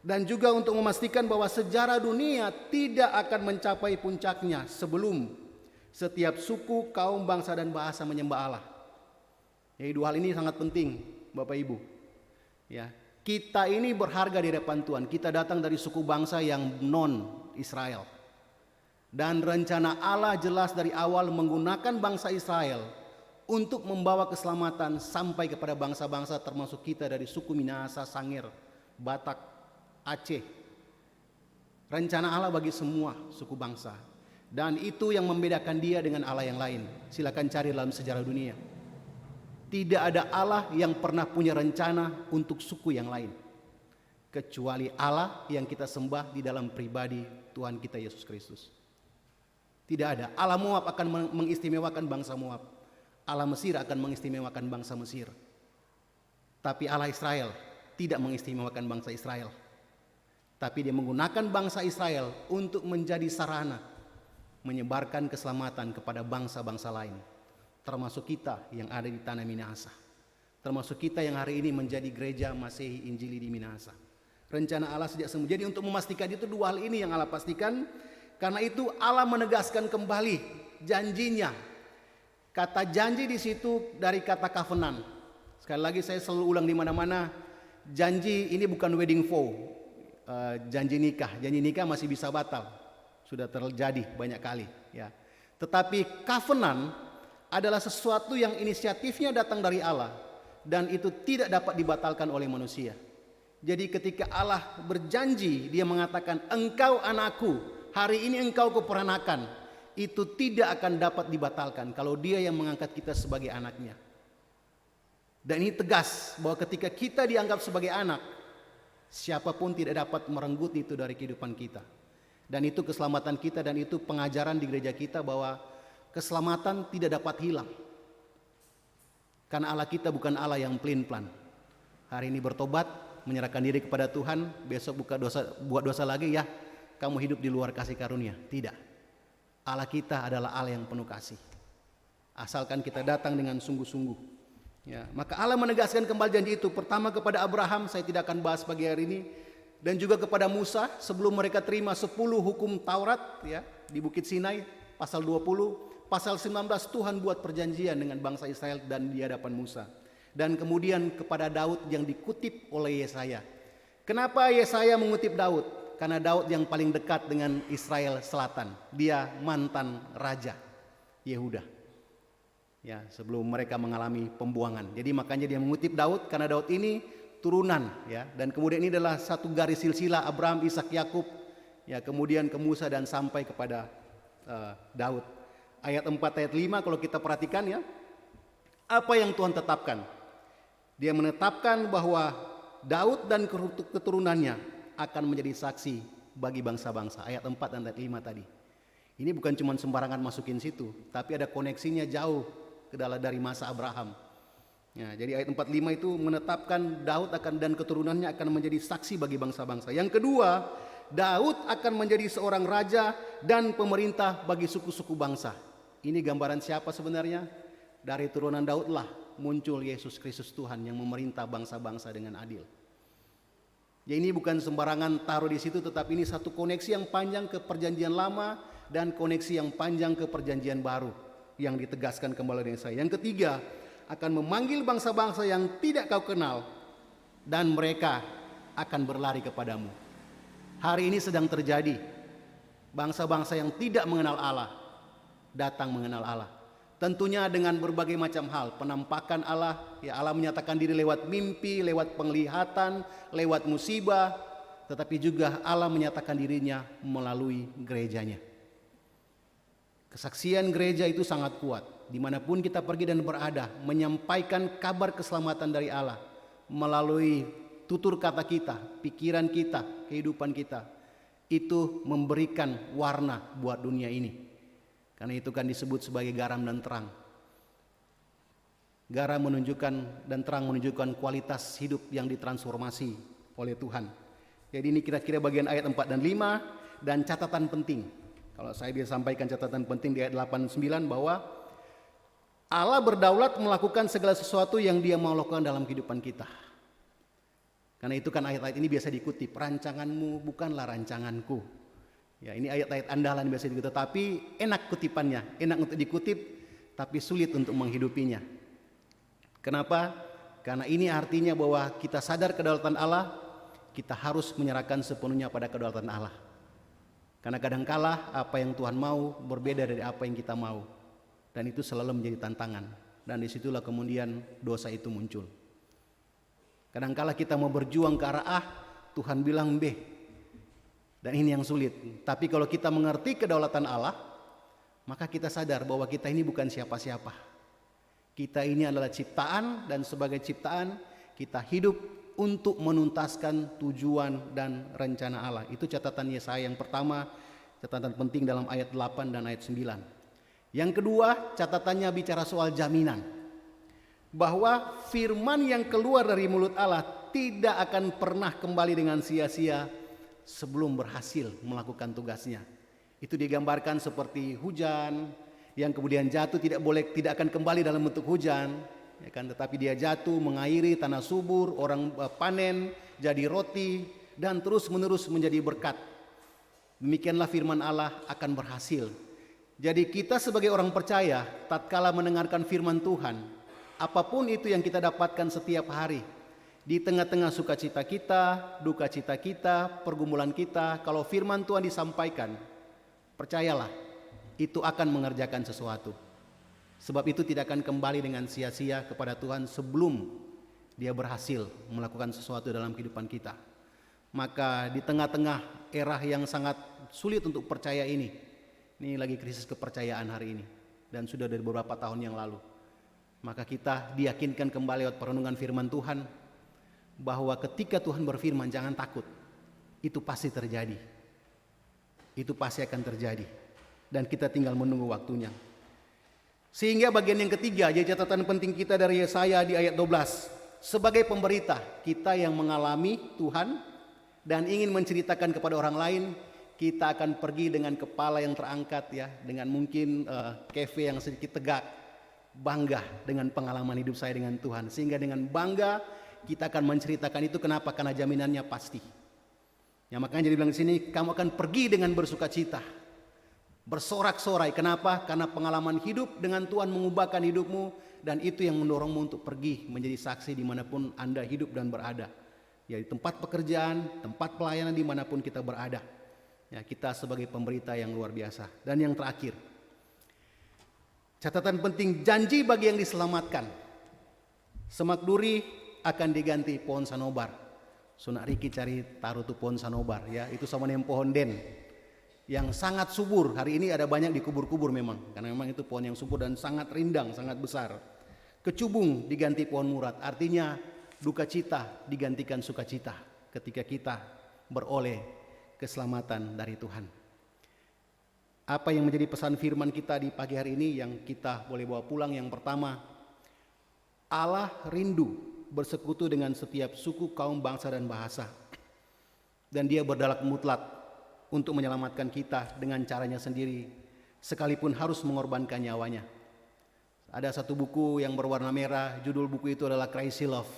dan juga untuk memastikan bahwa sejarah dunia tidak akan mencapai puncaknya sebelum setiap suku, kaum, bangsa dan bahasa menyembah Allah. Jadi dua hal ini sangat penting, Bapak Ibu. Ya, kita ini berharga di hadapan Tuhan. Kita datang dari suku bangsa yang non Israel. Dan rencana Allah jelas dari awal menggunakan bangsa Israel untuk membawa keselamatan sampai kepada bangsa-bangsa termasuk kita dari suku Minahasa, Sangir, Batak, Aceh. Rencana Allah bagi semua suku bangsa. Dan itu yang membedakan Dia dengan Allah yang lain. Silakan cari dalam sejarah dunia. Tidak ada Allah yang pernah punya rencana untuk suku yang lain, kecuali Allah yang kita sembah di dalam pribadi Tuhan kita Yesus Kristus. Tidak ada. Allah Moab akan mengistimewakan bangsa Moab. Allah Mesir akan mengistimewakan bangsa Mesir. Tapi Allah Israel tidak mengistimewakan bangsa Israel. Tapi Dia menggunakan bangsa Israel untuk menjadi sarana menyebarkan keselamatan kepada bangsa-bangsa lain, termasuk kita yang ada di tanah Minahasa, termasuk kita yang hari ini menjadi gereja Masehi Injili di Minahasa. Rencana Allah sejak semula. Jadi untuk memastikan itu, dua hal ini yang Allah pastikan. Karena itu Allah menegaskan kembali janjinya. Kata janji di situ dari kata covenant. Sekali lagi saya selalu ulang di mana-mana, janji ini bukan wedding vow, janji nikah. Janji nikah masih bisa batal, sudah terjadi banyak kali. Ya. Tetapi covenant adalah sesuatu yang inisiatifnya datang dari Allah dan itu tidak dapat dibatalkan oleh manusia. Jadi ketika Allah berjanji, Dia mengatakan engkau anakku, hari ini engkau kuperanakan, itu tidak akan dapat dibatalkan kalau Dia yang mengangkat kita sebagai anaknya. Dan ini tegas bahwa ketika kita dianggap sebagai anak, siapapun tidak dapat merenggut itu dari kehidupan kita. Dan itu keselamatan kita, dan itu pengajaran di gereja kita bahwa keselamatan tidak dapat hilang. Karena Allah kita bukan Allah yang pelin-pelan. Hari ini bertobat, menyerahkan diri kepada Tuhan, besok buat dosa lagi, ya kamu hidup di luar kasih karunia. Tidak. Allah kita adalah Allah yang penuh kasih. Asalkan kita datang dengan sungguh-sungguh. Ya, maka Allah menegaskan kembali janji itu. Pertama kepada Abraham, saya tidak akan bahas pagi hari ini. Dan juga kepada Musa sebelum mereka terima 10 hukum Taurat, ya, di Bukit Sinai, pasal 20. Pasal 19 Tuhan buat perjanjian dengan bangsa Israel dan di hadapan Musa. Dan kemudian kepada Daud yang dikutip oleh Yesaya. Kenapa Yesaya mengutip Daud? Karena Daud yang paling dekat dengan Israel Selatan. Dia mantan raja Yehuda. Ya, sebelum mereka mengalami pembuangan. Jadi makanya dia mengutip Daud, karena Daud ini turunan ya, dan kemudian ini adalah satu garis silsilah Abraham, Ishak, Yakub ya, kemudian ke Musa dan sampai kepada Daud. Ayat 4 ayat 5 kalau kita perhatikan ya, apa yang Tuhan tetapkan? Dia menetapkan bahwa Daud dan keturunannya akan menjadi saksi bagi bangsa-bangsa. Ayat 4 dan ayat 5 tadi. Ini bukan cuma sembarangan masukin situ, tapi ada koneksinya jauh ke dalam dari masa Abraham. Ya, jadi ayat 45 itu menetapkan Daud dan keturunannya akan menjadi saksi bagi bangsa-bangsa. Yang kedua, Daud akan menjadi seorang raja dan pemerintah bagi suku-suku bangsa. Ini gambaran siapa sebenarnya? Dari turunan Daudlah muncul Yesus Kristus Tuhan yang memerintah bangsa-bangsa dengan adil. Ya, ini bukan sembarangan taruh di situ, tetapi ini satu koneksi yang panjang ke perjanjian lama dan koneksi yang panjang ke perjanjian baru yang ditegaskan kembali dengan saya. Yang ketiga, akan memanggil bangsa-bangsa yang tidak kau kenal dan mereka akan berlari kepadamu. Hari ini sedang terjadi. Bangsa-bangsa yang tidak mengenal Allah datang mengenal Allah. Tentunya dengan berbagai macam hal, penampakan Allah, ya Allah menyatakan diri lewat mimpi, lewat penglihatan, lewat musibah, tetapi juga Allah menyatakan dirinya melalui gerejanya. Kesaksian gereja itu sangat kuat, dimanapun kita pergi dan berada, menyampaikan kabar keselamatan dari Allah melalui tutur kata kita, pikiran kita, kehidupan kita. Itu memberikan warna buat dunia ini. Karena itu kan disebut sebagai garam dan terang. Garam menunjukkan dan terang menunjukkan kualitas hidup yang ditransformasi oleh Tuhan. Jadi ini kira-kira bagian ayat 4 dan 5 dan catatan penting. Kalau saya bisa sampaikan catatan penting di ayat 8 dan 9 bahwa Allah berdaulat melakukan segala sesuatu yang Dia mau lakukan dalam kehidupan kita. Karena itu kan ayat-ayat ini biasa dikutip, rancanganmu bukanlah rancanganku. Ya, ini ayat-ayat andalan biasa dikutip, tapi enak kutipannya, enak untuk dikutip, tapi sulit untuk menghidupinya. Kenapa? Karena ini artinya bahwa kita sadar kedaulatan Allah, kita harus menyerahkan sepenuhnya pada kedaulatan Allah. Karena kadangkala apa yang Tuhan mau berbeda dari apa yang kita mau, dan itu selalu menjadi tantangan. Dan disitulah kemudian dosa itu muncul. Kadangkala kita mau berjuang ke arah A, Tuhan bilang B. Dan ini yang sulit. Tapi kalau kita mengerti kedaulatan Allah, maka kita sadar bahwa kita ini bukan siapa-siapa. Kita ini adalah ciptaan, dan sebagai ciptaan kita hidup untuk menuntaskan tujuan dan rencana Allah. Itu catatan Yesaya yang pertama, catatan penting dalam ayat 8 dan ayat 9. Yang kedua, catatannya bicara soal jaminan. Bahwa firman yang keluar dari mulut Allah tidak akan pernah kembali dengan sia-sia sebelum berhasil melakukan tugasnya. Itu digambarkan seperti hujan yang kemudian jatuh tidak akan kembali dalam bentuk hujan, ya kan, tetapi dia jatuh mengairi tanah subur, orang panen jadi roti dan terus-menerus menjadi berkat. Demikianlah firman Allah akan berhasil. Jadi kita sebagai orang percaya tatkala mendengarkan firman Tuhan, apapun itu yang kita dapatkan setiap hari, di tengah-tengah sukacita kita, duka cita kita, pergumulan kita, kalau firman Tuhan disampaikan, percayalah, itu akan mengerjakan sesuatu. Sebab itu tidak akan kembali dengan sia-sia kepada Tuhan sebelum Dia berhasil melakukan sesuatu dalam kehidupan kita. Maka di tengah-tengah era yang sangat sulit untuk percaya ini lagi krisis kepercayaan hari ini, dan sudah dari beberapa tahun yang lalu. Maka kita diyakinkan kembali lewat perenungan firman Tuhan bahwa ketika Tuhan berfirman jangan takut, itu pasti terjadi. Itu pasti akan terjadi. Dan kita tinggal menunggu waktunya. Sehingga bagian yang ketiga, jadi catatan penting kita dari Yesaya di ayat 12. Sebagai pemberita, kita yang mengalami Tuhan dan ingin menceritakan kepada orang lain, kita akan pergi dengan kepala yang terangkat ya, dengan mungkin keve yang sedikit tegak. Bangga dengan pengalaman hidup saya dengan Tuhan, sehingga dengan bangga kita akan menceritakan itu. Kenapa? Karena jaminannya pasti. Ya, makanya jadi bilang di sini, kamu akan pergi dengan bersukacita, bersorak-sorai. Kenapa? Karena pengalaman hidup dengan Tuhan mengubahkan hidupmu, dan itu yang mendorongmu untuk pergi menjadi saksi dimanapun Anda hidup dan berada. Ya, di tempat pekerjaan, tempat pelayanan, dimanapun kita berada. Ya, kita sebagai pemberita yang luar biasa. Dan yang terakhir, catatan penting, janji bagi yang diselamatkan. Semak Duri akan diganti pohon sanobar. Sunak Riki cari taruh tuh pohon sanobar ya, itu sama dengan pohon den yang sangat subur. Hari ini ada banyak di kubur-kubur memang, karena memang itu pohon yang subur dan sangat rindang, sangat besar. Kecubung diganti pohon murad, artinya duka cita digantikan sukacita ketika kita beroleh keselamatan dari Tuhan. Apa yang menjadi pesan firman kita di pagi hari ini yang kita boleh bawa pulang? Yang pertama, Allah rindu bersekutu dengan setiap suku, kaum, bangsa, dan bahasa. Dan dia berdalak mutlak untuk menyelamatkan kita dengan caranya sendiri, sekalipun harus mengorbankan nyawanya. Ada satu buku yang berwarna merah, judul buku itu adalah Crazy Love.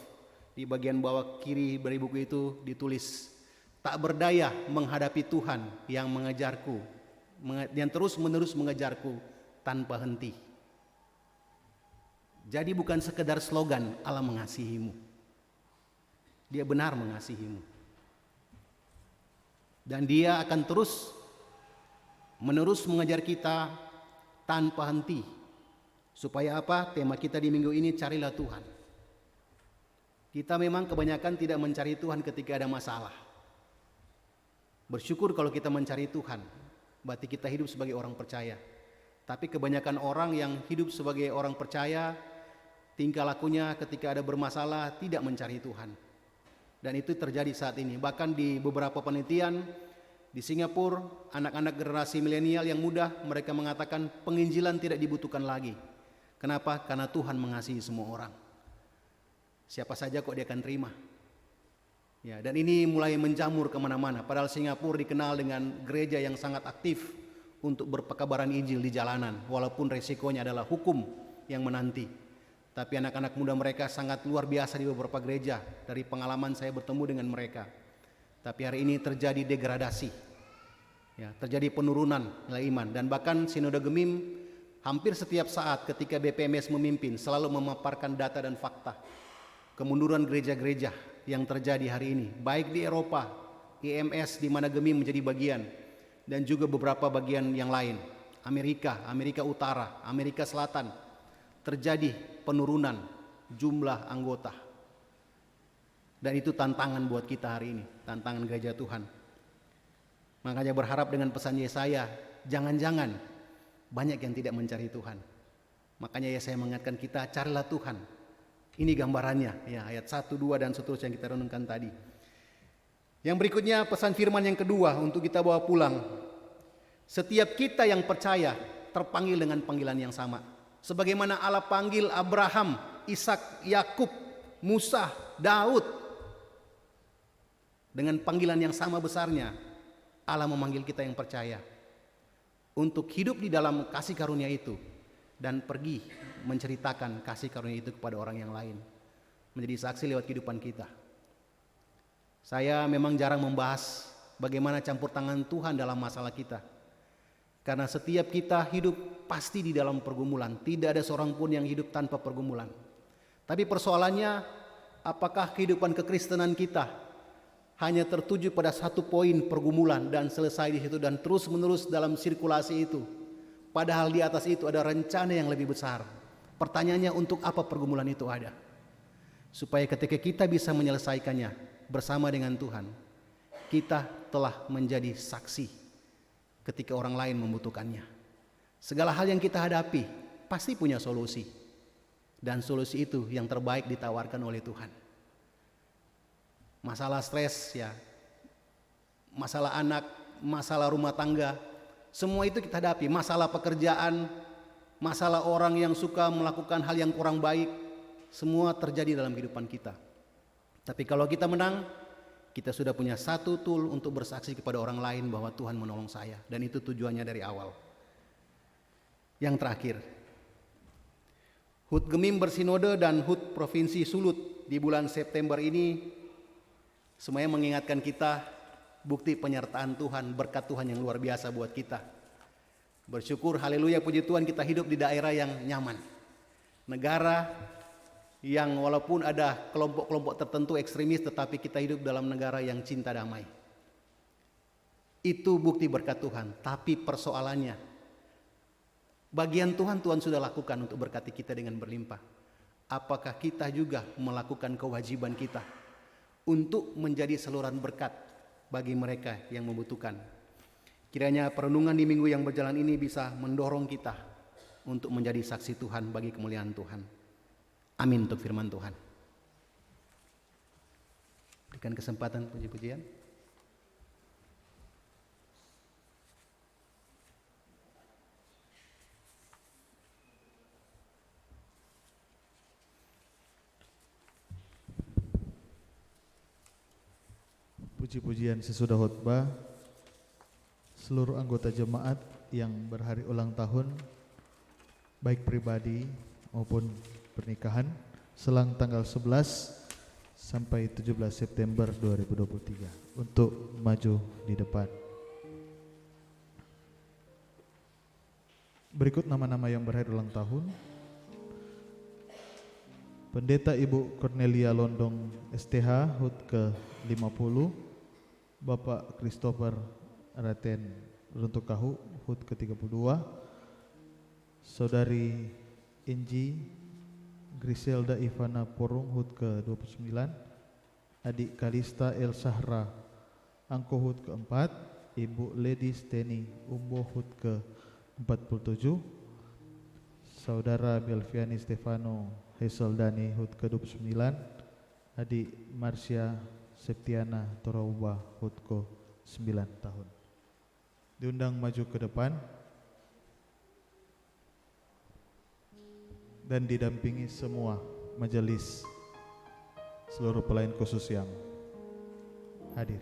Di bagian bawah kiri dari buku itu ditulis, tak berdaya menghadapi Tuhan yang mengejarku, yang terus-menerus mengejarku tanpa henti. Jadi bukan sekedar slogan Allah mengasihimu. Dia benar mengasihimu. Dan dia akan terus-menerus mengejar kita tanpa henti. Supaya apa? Tema kita di minggu ini, carilah Tuhan. Kita memang kebanyakan tidak mencari Tuhan ketika ada masalah. Bersyukur kalau kita mencari Tuhan, berarti kita hidup sebagai orang percaya. Tapi kebanyakan orang yang hidup sebagai orang percaya, tingkah lakunya ketika ada bermasalah tidak mencari Tuhan. Dan itu terjadi saat ini. Bahkan di beberapa penelitian di Singapura, anak-anak generasi milenial yang muda, mereka mengatakan penginjilan tidak dibutuhkan lagi. Kenapa? Karena Tuhan mengasihi semua orang. Siapa saja kok dia akan terima. Ya, dan ini mulai menjamur kemana-mana. Padahal Singapura dikenal dengan gereja yang sangat aktif untuk berpekabaran Injil di jalanan, walaupun resikonya adalah hukum yang menanti. Tapi anak-anak muda mereka sangat luar biasa di beberapa gereja. Dari pengalaman saya bertemu dengan mereka. Tapi hari ini terjadi degradasi, ya, terjadi penurunan nilai iman. Dan bahkan Sinode Gemim hampir setiap saat ketika BPMS memimpin selalu memaparkan data dan fakta kemunduran gereja-gereja yang terjadi hari ini, baik di Eropa, IMS di mana Gemim menjadi bagian, dan juga beberapa bagian yang lain, Amerika Utara, Amerika Selatan, terjadi penurunan jumlah anggota. Dan itu tantangan buat kita hari ini, tantangan gereja Tuhan. Makanya berharap dengan pesan Yesaya, jangan-jangan banyak yang tidak mencari Tuhan. Makanya Yesaya mengingatkan kita, carilah Tuhan. Ini gambarannya, ya, ayat 1, 2, dan seterusnya yang kita renungkan tadi. Yang berikutnya pesan firman yang kedua untuk kita bawa pulang. Setiap kita yang percaya terpanggil dengan panggilan yang sama. Sebagaimana Allah panggil Abraham, Ishak, Yakub, Musa, Daud. Dengan panggilan yang sama besarnya, Allah memanggil kita yang percaya untuk hidup di dalam kasih karunia itu dan pergi menceritakan kasih karunia itu kepada orang yang lain, menjadi saksi lewat kehidupan kita. Saya memang jarang membahas bagaimana campur tangan Tuhan dalam masalah kita, karena setiap kita hidup pasti di dalam pergumulan. Tidak ada seorang pun yang hidup tanpa pergumulan. Tapi persoalannya, apakah kehidupan kekristenan kita hanya tertuju pada satu poin pergumulan dan selesai di situ dan terus menerus dalam sirkulasi itu, padahal di atas itu ada rencana yang lebih besar. Pertanyaannya, untuk apa pergumulan itu ada? Supaya ketika kita bisa menyelesaikannya bersama dengan Tuhan, kita telah menjadi saksi ketika orang lain membutuhkannya. Segala hal yang kita hadapi pasti punya solusi, dan solusi itu yang terbaik ditawarkan oleh Tuhan. Masalah stres, ya, masalah anak, masalah rumah tangga, semua itu kita hadapi. Masalah pekerjaan, masalah orang yang suka melakukan hal yang kurang baik, semua terjadi dalam kehidupan kita. Tapi kalau kita menang, kita sudah punya satu tool untuk bersaksi kepada orang lain bahwa Tuhan menolong saya, dan itu tujuannya dari awal. Yang terakhir, HUT Gemim bersinode dan HUT Provinsi Sulut di bulan September ini semuanya mengingatkan kita bukti penyertaan Tuhan, berkat Tuhan yang luar biasa buat kita. Bersyukur, haleluya, puji Tuhan, kita hidup di daerah yang nyaman. Negara yang walaupun ada kelompok-kelompok tertentu ekstremis, tetapi kita hidup dalam negara yang cinta damai. Itu bukti berkat Tuhan. Tapi persoalannya, bagian Tuhan sudah lakukan untuk berkati kita dengan berlimpah. apakah kita juga melakukan kewajiban kita untuk menjadi saluran berkat bagi mereka yang membutuhkan. Kiranya perenungan di minggu yang berjalan ini bisa mendorong kita untuk menjadi saksi Tuhan bagi kemuliaan Tuhan. Amin untuk firman Tuhan. Berikan kesempatan puji-pujian. Puji-pujian sesudah khotbah, seluruh anggota jemaat yang berhari ulang tahun, baik pribadi maupun pernikahan, selang tanggal 11 sampai 17 September 2023 untuk maju di depan. Berikut nama-nama yang berhari ulang tahun. Pendeta Ibu Cornelia Londong STH HUT ke-50, Bapak Christopher Raten Runtuk Kahu HUT ke-32, Saudari Inji Griselda Ivana Porung HUT ke-29, Adik Kalista El Sahra Angko HUT ke-4, Ibu Lady Steny Umbo HUT ke-47, Saudara Belviani Stefano Heseldani HUT ke-29, Adik Marsya Septiana Torauba HUT ke-9 tahun. Diundang maju ke depan dan didampingi semua majelis, seluruh pelayan khusus yang hadir.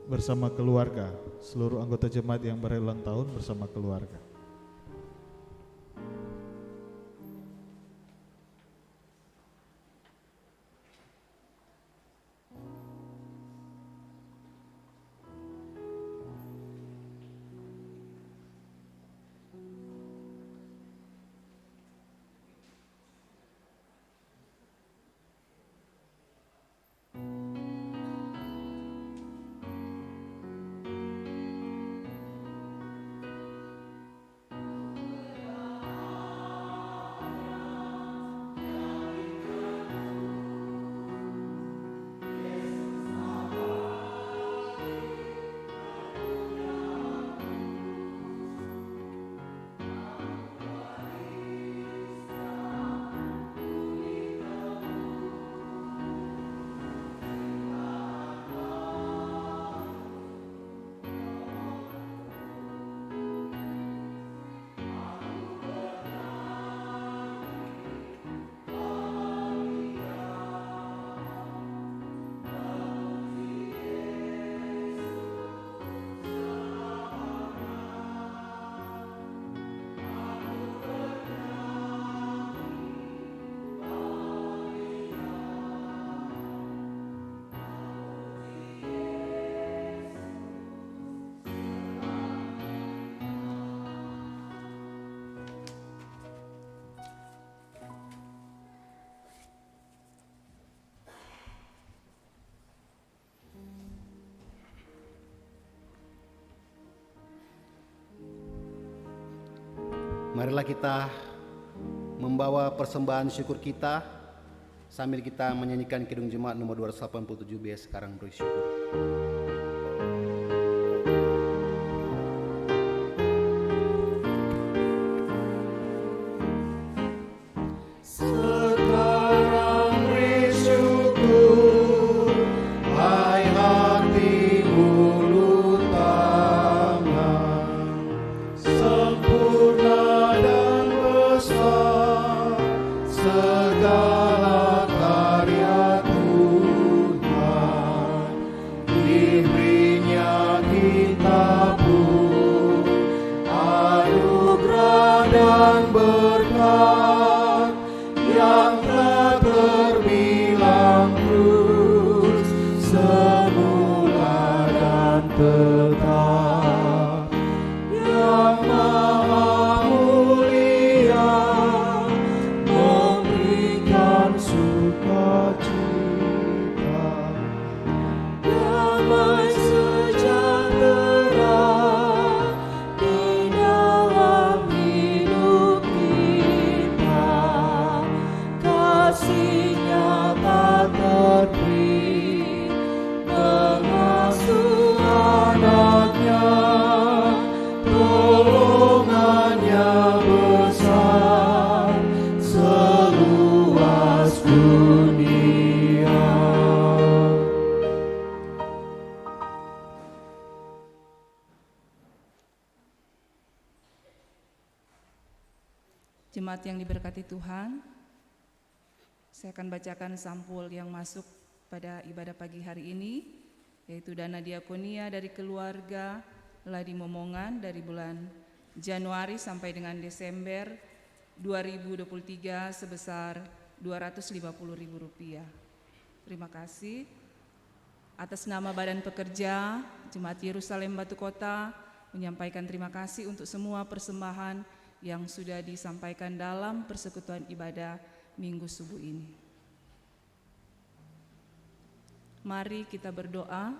Bersama keluarga, seluruh anggota jemaat yang berulang tahun bersama keluarga. Marilah kita membawa persembahan syukur kita sambil kita menyanyikan Kidung Jemaat nomor 287B Sekarang Bersyukur. Damai sejahtera kasih-Nya tak terberi, mengasuh anak-Nya, tolongan-Nya besar seluas dunia. Jemaat yang diberkati Tuhan, saya akan bacakan sampul yang masuk pada ibadah pagi hari ini, yaitu dana diakonia dari keluarga Ladi Momongan dari bulan Januari sampai dengan Desember 2023 sebesar Rp250.000. Terima kasih. Atas nama Badan Pekerja Jemaat Yerusalem Batu Kota menyampaikan terima kasih untuk semua persembahan yang sudah disampaikan dalam persekutuan ibadah Minggu subuh ini. Mari kita berdoa.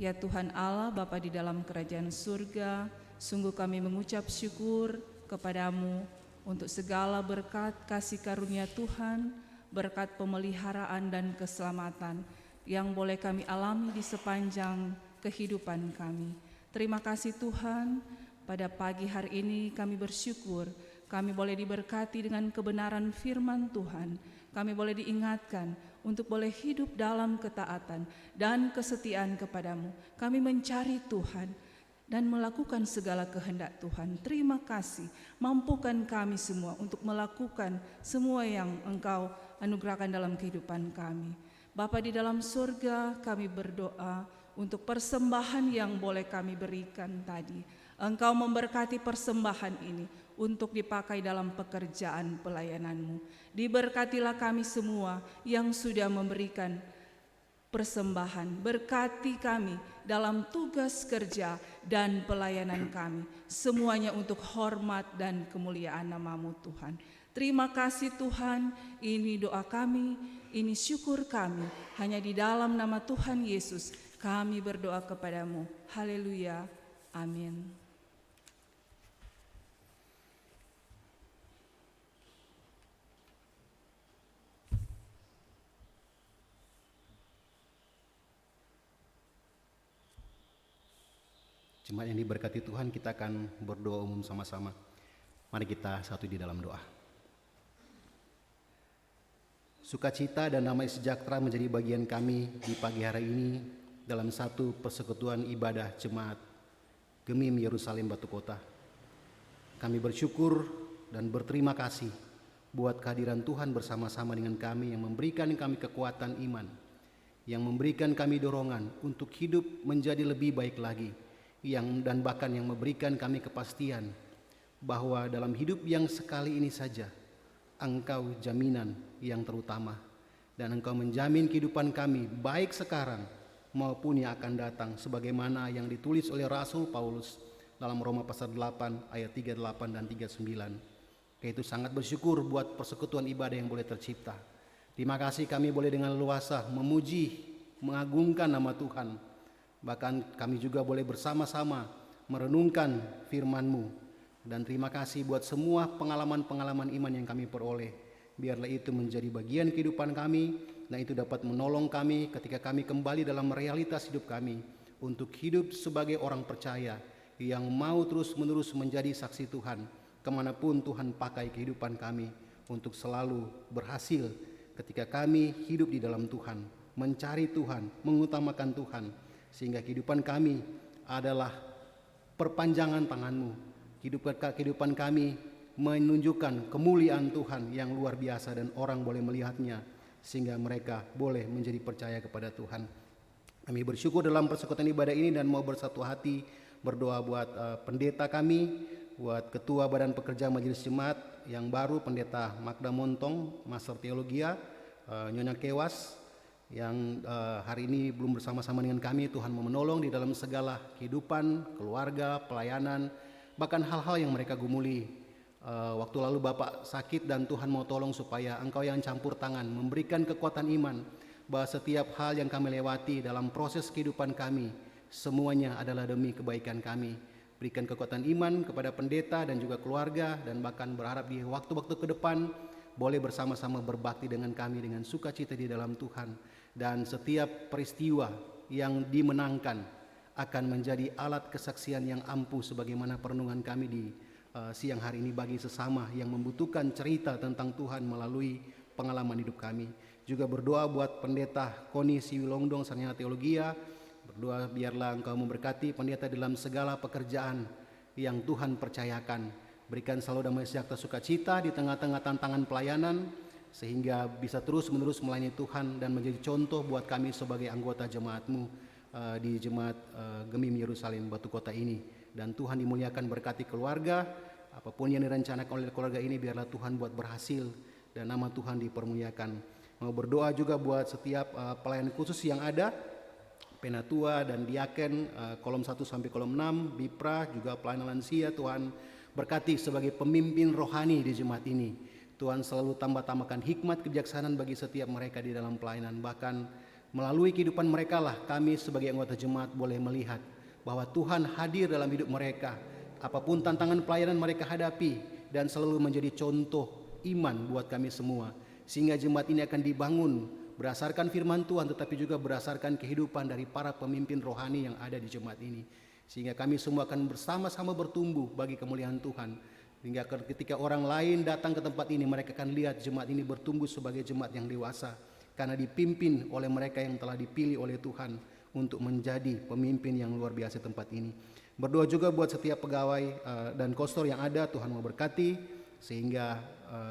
Ya Tuhan Allah, Bapa di dalam kerajaan surga, sungguh kami mengucap syukur kepadamu untuk segala berkat kasih karunia Tuhan, berkat pemeliharaan dan keselamatan yang boleh kami alami di sepanjang kehidupan kami. Terima kasih Tuhan. Pada pagi hari ini kami bersyukur, kami boleh diberkati dengan kebenaran firman Tuhan. Kami boleh diingatkan untuk boleh hidup dalam ketaatan dan kesetiaan kepadamu. Kami mencari Tuhan dan melakukan segala kehendak Tuhan. Terima kasih, mampukan kami semua untuk melakukan semua yang Engkau anugerahkan dalam kehidupan kami. Bapa di dalam surga, kami berdoa untuk persembahan yang boleh kami berikan tadi. Engkau memberkati persembahan ini untuk dipakai dalam pekerjaan pelayanan-Mu. Diberkatilah kami semua yang sudah memberikan persembahan. Berkati kami dalam tugas kerja dan pelayanan kami. Semuanya untuk hormat dan kemuliaan nama-Mu Tuhan. Terima kasih Tuhan, ini doa kami, ini syukur kami. Hanya di dalam nama Tuhan Yesus kami berdoa kepadamu. Haleluya. Amin. Jemaat yang diberkati Tuhan, kita akan berdoa umum sama-sama. Mari kita satu di dalam doa. Sukacita dan damai sejahtera menjadi bagian kami di pagi hari ini dalam satu persekutuan ibadah Jemaat Gemim Yerusalem Batu Kota. Kami bersyukur dan berterima kasih buat kehadiran Tuhan bersama-sama dengan kami yang memberikan kami kekuatan iman, yang memberikan kami dorongan untuk hidup menjadi lebih baik lagi, dan bahkan yang memberikan kami kepastian bahwa dalam hidup yang sekali ini saja Engkau jaminan yang terutama, dan Engkau menjamin kehidupan kami baik sekarang maupun yang akan datang, sebagaimana yang ditulis oleh Rasul Paulus dalam Roma pasal 8 ayat 38 dan 39. Yaitu sangat bersyukur buat persekutuan ibadah yang boleh tercipta. Terima kasih kami boleh dengan leluasa memuji, mengagungkan nama Tuhan. Bahkan kami juga boleh bersama-sama merenungkan firman-Mu. Dan terima kasih buat semua pengalaman-pengalaman iman yang kami peroleh. Biarlah itu menjadi bagian kehidupan kami, dan itu dapat menolong kami ketika kami kembali dalam realitas hidup kami, untuk hidup sebagai orang percaya yang mau terus-menerus menjadi saksi Tuhan, kemanapun Tuhan pakai kehidupan kami, untuk selalu berhasil ketika kami hidup di dalam Tuhan, mencari Tuhan, mengutamakan Tuhan, sehingga kehidupan kami adalah perpanjangan tangan-Mu. Kehidupan kami menunjukkan kemuliaan Tuhan yang luar biasa, dan orang boleh melihatnya sehingga mereka boleh menjadi percaya kepada Tuhan. Kami bersyukur dalam persekutuan ibadah ini dan mau bersatu hati berdoa buat pendeta kami, buat Ketua Badan Pekerja Majelis Jemaat yang baru, Pendeta Magda Montong, Master Teologia, Nyonya Kewas, yang hari ini belum bersama-sama dengan kami. Tuhan mau menolong di dalam segala kehidupan, keluarga, pelayanan, bahkan hal-hal yang mereka gumuli. Waktu lalu Bapak sakit dan Tuhan mau tolong supaya Engkau yang campur tangan, memberikan kekuatan iman, bahwa setiap hal yang kami lewati dalam proses kehidupan kami, semuanya adalah demi kebaikan kami. Berikan kekuatan iman kepada pendeta dan juga keluarga, dan bahkan berharap di waktu-waktu ke depan boleh bersama-sama berbakti dengan kami dengan sukacita di dalam Tuhan. Dan setiap peristiwa yang dimenangkan akan menjadi alat kesaksian yang ampuh sebagaimana perenungan kami di siang hari ini bagi sesama yang membutuhkan cerita tentang Tuhan melalui pengalaman hidup kami. Juga berdoa buat Pendeta Koni Siwilongdong Sarjana Teologia. Berdoa biarlah Engkau memberkati pendeta dalam segala pekerjaan yang Tuhan percayakan. Berikan selalu damai sejahtera sukacita di tengah-tengah tantangan pelayanan, sehingga bisa terus-menerus melayani Tuhan dan menjadi contoh buat kami sebagai anggota jemaat-Mu di Jemaat Gemim Yerusalem Batu Kota ini. Dan Tuhan dimuliakan, berkati keluarga, apapun yang direncanakan oleh keluarga ini biarlah Tuhan buat berhasil dan nama Tuhan dipermuliakan. Mau berdoa juga buat setiap pelayanan khusus yang ada, Penatua dan Diaken, kolom 1 sampai kolom 6, Bipra, juga pelayanan lansia. Tuhan berkati sebagai pemimpin rohani di jemaat ini. Tuhan selalu tambah-tambahkan hikmat kebijaksanaan bagi setiap mereka di dalam pelayanan. Bahkan melalui kehidupan mereka lah kami sebagai anggota jemaat boleh melihat bahwa Tuhan hadir dalam hidup mereka. Apapun tantangan pelayanan mereka hadapi, dan selalu menjadi contoh iman buat kami semua. Sehingga jemaat ini akan dibangun berdasarkan firman Tuhan, tetapi juga berdasarkan kehidupan dari para pemimpin rohani yang ada di jemaat ini. Sehingga kami semua akan bersama-sama bertumbuh bagi kemuliaan Tuhan. Hingga ketika orang lain datang ke tempat ini, mereka akan lihat jemaat ini bertumbuh sebagai jemaat yang dewasa, karena dipimpin oleh mereka yang telah dipilih oleh Tuhan untuk menjadi pemimpin yang luar biasa tempat ini. Berdoa juga buat setiap pegawai dan kostor yang ada, Tuhan memberkati, sehingga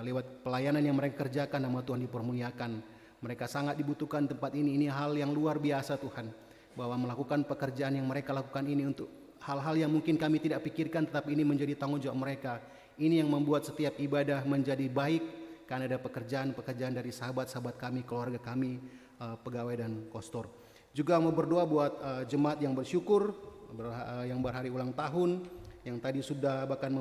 lewat pelayanan yang mereka kerjakan nama Tuhan dipermuliakan. Mereka sangat dibutuhkan tempat ini hal yang luar biasa Tuhan, bahwa melakukan pekerjaan yang mereka lakukan ini untuk hal-hal yang mungkin kami tidak pikirkan, tetapi ini menjadi tanggung jawab mereka. Ini yang membuat setiap ibadah menjadi baik, karena ada pekerjaan-pekerjaan dari sahabat-sahabat kami, keluarga kami, pegawai dan kostor. Juga mau berdoa buat jemaat yang bersyukur, yang berhari ulang tahun, yang tadi sudah bahkan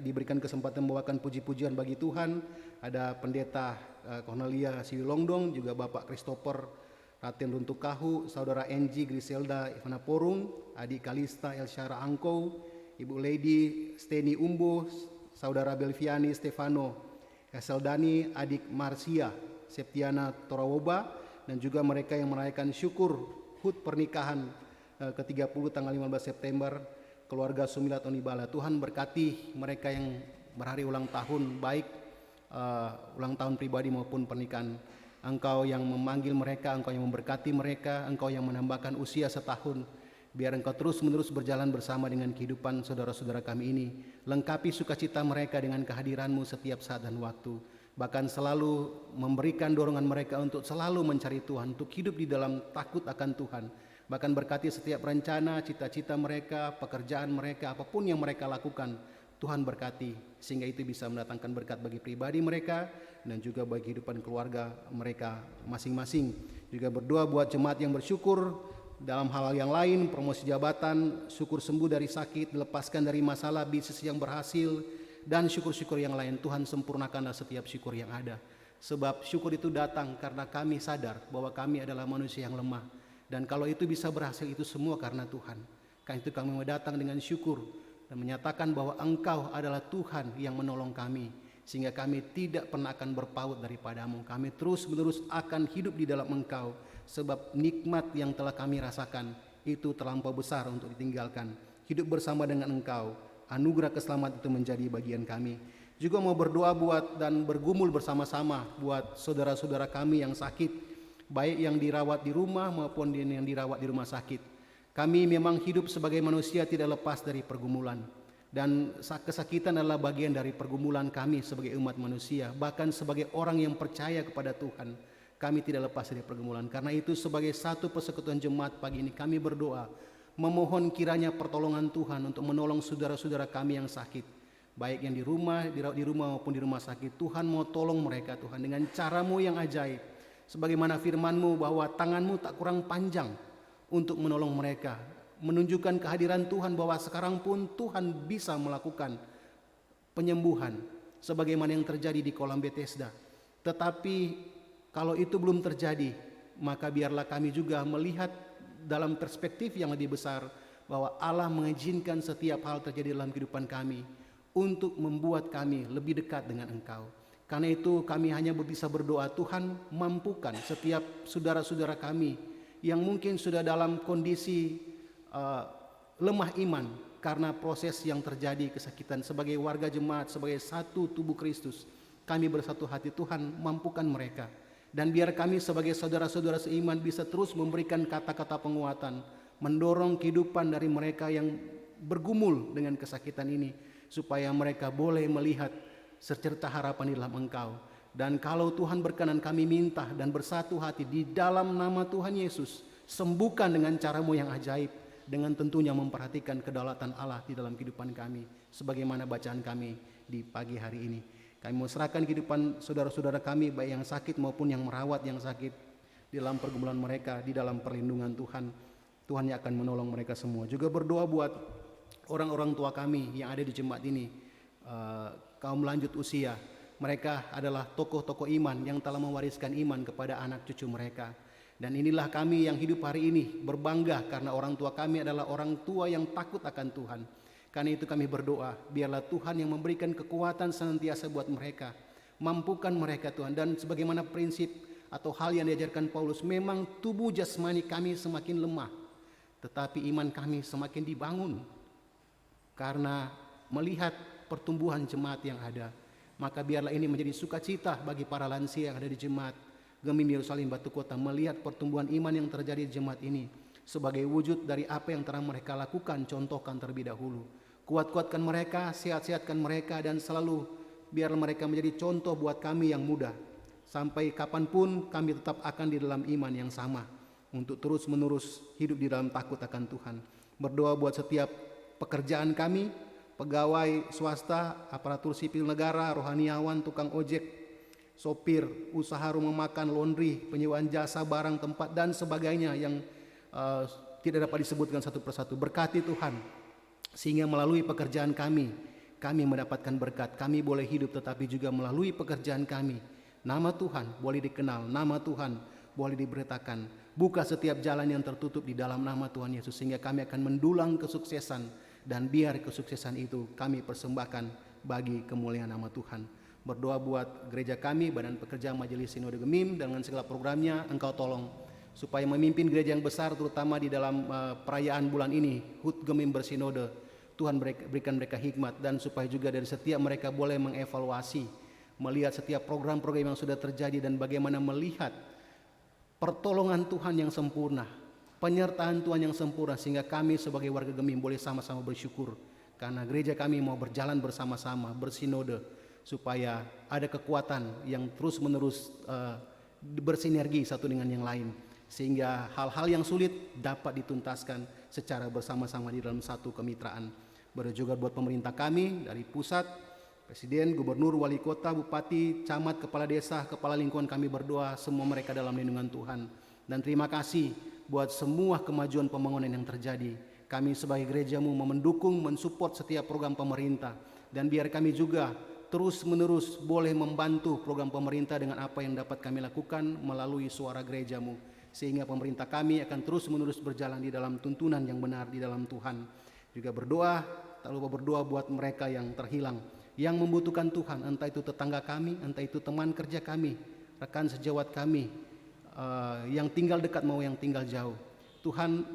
diberikan kesempatan membawakan puji-pujian bagi Tuhan. Ada Pendeta Cornelia Siwilongdong, juga Bapak Christopher Raten Runtukahu, Saudara Enji Griselda Ivana Porung, Adik Kalista Elsyara Angkou, Ibu Lady Steni Umbo, Saudara Belviani Stefano Eseldani, Adik Marsia Septiana Torawoba, dan juga mereka yang merayakan syukur HUT pernikahan ke-30 tanggal 15 September, keluarga Sumilat Onibala. Tuhan berkati mereka yang berhari ulang tahun, baik ulang tahun pribadi maupun pernikahan. Engkau yang memanggil mereka, Engkau yang memberkati mereka, Engkau yang menambahkan usia setahun. Biar Engkau terus-menerus berjalan bersama dengan kehidupan saudara-saudara kami ini. Lengkapi sukacita mereka dengan kehadiran-Mu setiap saat dan waktu. Bahkan selalu memberikan dorongan mereka untuk selalu mencari Tuhan, untuk hidup di dalam takut akan Tuhan. Bahkan berkati setiap rencana, cita-cita mereka, pekerjaan mereka, apapun yang mereka lakukan, Tuhan berkati, sehingga itu bisa mendatangkan berkat bagi pribadi mereka dan juga bagi kehidupan keluarga mereka masing-masing. Juga berdoa buat jemaat yang bersyukur dalam hal yang lain, promosi jabatan, syukur sembuh dari sakit, dilepaskan dari masalah, bisnis yang berhasil, dan syukur-syukur yang lain. Tuhan sempurnakanlah setiap syukur yang ada. Sebab syukur itu datang karena kami sadar bahwa kami adalah manusia yang lemah. Dan kalau itu bisa berhasil, itu semua karena Tuhan. Karena itu kami mau datang dengan syukur dan menyatakan bahwa Engkau adalah Tuhan yang menolong kami, sehingga kami tidak pernah akan berpaut daripada-Mu. Kami terus-menerus akan hidup di dalam Engkau, sebab nikmat yang telah kami rasakan itu terlampau besar untuk ditinggalkan. Hidup bersama dengan Engkau, anugerah keselamatan itu menjadi bagian kami. Juga mau berdoa buat dan bergumul bersama-sama buat saudara-saudara kami yang sakit, baik yang dirawat di rumah maupun yang dirawat di rumah sakit. Kami memang hidup sebagai manusia tidak lepas dari pergumulan, dan kesakitan adalah bagian dari pergumulan kami sebagai umat manusia. Bahkan sebagai orang yang percaya kepada Tuhan, kami tidak lepas dari pergumulan. Karena itu sebagai satu persekutuan jemaat pagi ini kami berdoa, memohon kiranya pertolongan Tuhan untuk menolong saudara-saudara kami yang sakit, baik yang di rumah maupun di rumah sakit. Tuhan mau tolong mereka Tuhan dengan cara-Mu yang ajaib, sebagaimana firman-Mu bahwa tangan-Mu tak kurang panjang untuk menolong mereka, menunjukkan kehadiran Tuhan bahwa sekarang pun Tuhan bisa melakukan penyembuhan sebagaimana yang terjadi di kolam Bethesda. Tetapi kalau itu belum terjadi, maka biarlah kami juga melihat dalam perspektif yang lebih besar bahwa Allah mengizinkan setiap hal terjadi dalam kehidupan kami untuk membuat kami lebih dekat dengan Engkau. Karena itu kami hanya bisa berdoa, Tuhan mampukan setiap saudara-saudara kami yang mungkin sudah dalam kondisi lemah iman karena proses yang terjadi kesakitan. Sebagai warga jemaat, sebagai satu tubuh Kristus, kami bersatu hati, Tuhan mampukan mereka. Dan biar kami sebagai saudara-saudara seiman bisa terus memberikan kata-kata penguatan, mendorong kehidupan dari mereka yang bergumul dengan kesakitan ini, supaya mereka boleh melihat secerca harapan di dalam Engkau. Dan kalau Tuhan berkenan, kami minta dan bersatu hati di dalam nama Tuhan Yesus, sembuhkan dengan caramu yang ajaib, dengan tentunya memperhatikan kedaulatan Allah di dalam kehidupan kami, sebagaimana bacaan kami di pagi hari ini. Kami mau serahkan kehidupan saudara-saudara kami, baik yang sakit maupun yang merawat yang sakit, di dalam pergumulan mereka, di dalam perlindungan Tuhan. Tuhan yang akan menolong mereka semua. Juga berdoa buat orang-orang tua kami yang ada di jemaat ini, kaum lanjut usia. Mereka adalah tokoh-tokoh iman yang telah mewariskan iman kepada anak cucu mereka. Dan inilah kami yang hidup hari ini berbangga karena orang tua kami adalah orang tua yang takut akan Tuhan. Karena itu kami berdoa, biarlah Tuhan yang memberikan kekuatan senantiasa buat mereka, mampukan mereka Tuhan. Dan sebagaimana prinsip atau hal yang diajarkan Paulus, memang tubuh jasmani kami semakin lemah, tetapi iman kami semakin dibangun karena melihat pertumbuhan jemaat yang ada. Maka biarlah ini menjadi sukacita bagi para lansia yang ada di jemaat Gemim Yerusalem Batu Kota, melihat pertumbuhan iman yang terjadi di jemaat ini sebagai wujud dari apa yang telah mereka lakukan, contohkan terlebih dahulu. Kuat-kuatkan mereka, sehat-sehatkan mereka, dan selalu biarlah mereka menjadi contoh buat kami yang muda. Sampai kapanpun kami tetap akan di dalam iman yang sama, untuk terus menerus hidup di dalam takut akan Tuhan. Berdoa buat setiap pekerjaan kami, pegawai swasta, aparatur sipil negara, rohaniawan, tukang ojek, sopir, usaha rumah makan, laundry, penyewaan jasa, barang, tempat, dan sebagainya yang tidak dapat disebutkan satu persatu. Berkati Tuhan, sehingga melalui pekerjaan kami mendapatkan berkat. Kami boleh hidup, tetapi juga melalui pekerjaan kami, nama Tuhan boleh dikenal, nama Tuhan boleh diberitakan. Buka setiap jalan yang tertutup di dalam nama Tuhan Yesus, sehingga kami akan mendulang kesuksesan. Dan biar kesuksesan itu kami persembahkan bagi kemuliaan nama Tuhan. Berdoa buat gereja kami, Badan Pekerja Majelis Sinode Gemim, dengan segala programnya Engkau tolong, supaya memimpin gereja yang besar, terutama di dalam perayaan bulan ini, HUT Gemim Bersinode. Tuhan berikan mereka hikmat, dan supaya juga dari setiap mereka boleh mengevaluasi, melihat setiap program-program yang sudah terjadi, dan bagaimana melihat pertolongan Tuhan yang sempurna, penyertaan Tuhan yang sempurna, sehingga kami sebagai warga Gemim boleh sama-sama bersyukur karena gereja kami mau berjalan bersama-sama, bersinode, supaya ada kekuatan yang terus-menerus bersinergi satu dengan yang lain, sehingga hal-hal yang sulit dapat dituntaskan secara bersama-sama di dalam satu kemitraan. Berdoa juga buat pemerintah kami dari pusat, Presiden, Gubernur, Wali Kota, Bupati, Camat, Kepala Desa, Kepala Lingkungan, kami berdoa semua mereka dalam lindungan Tuhan. Dan terima kasih buat semua kemajuan pembangunan yang terjadi. Kami sebagai gerejamu mendukung, mensupport setiap program pemerintah. Dan biar kami juga terus-menerus boleh membantu program pemerintah dengan apa yang dapat kami lakukan melalui suara gerejamu. Sehingga pemerintah kami akan terus-menerus berjalan di dalam tuntunan yang benar di dalam Tuhan. Juga berdoa, tak lupa berdoa buat mereka yang terhilang, yang membutuhkan Tuhan, entah itu tetangga kami, entah itu teman kerja kami, rekan sejawat kami, yang tinggal dekat mau yang tinggal jauh. Tuhan,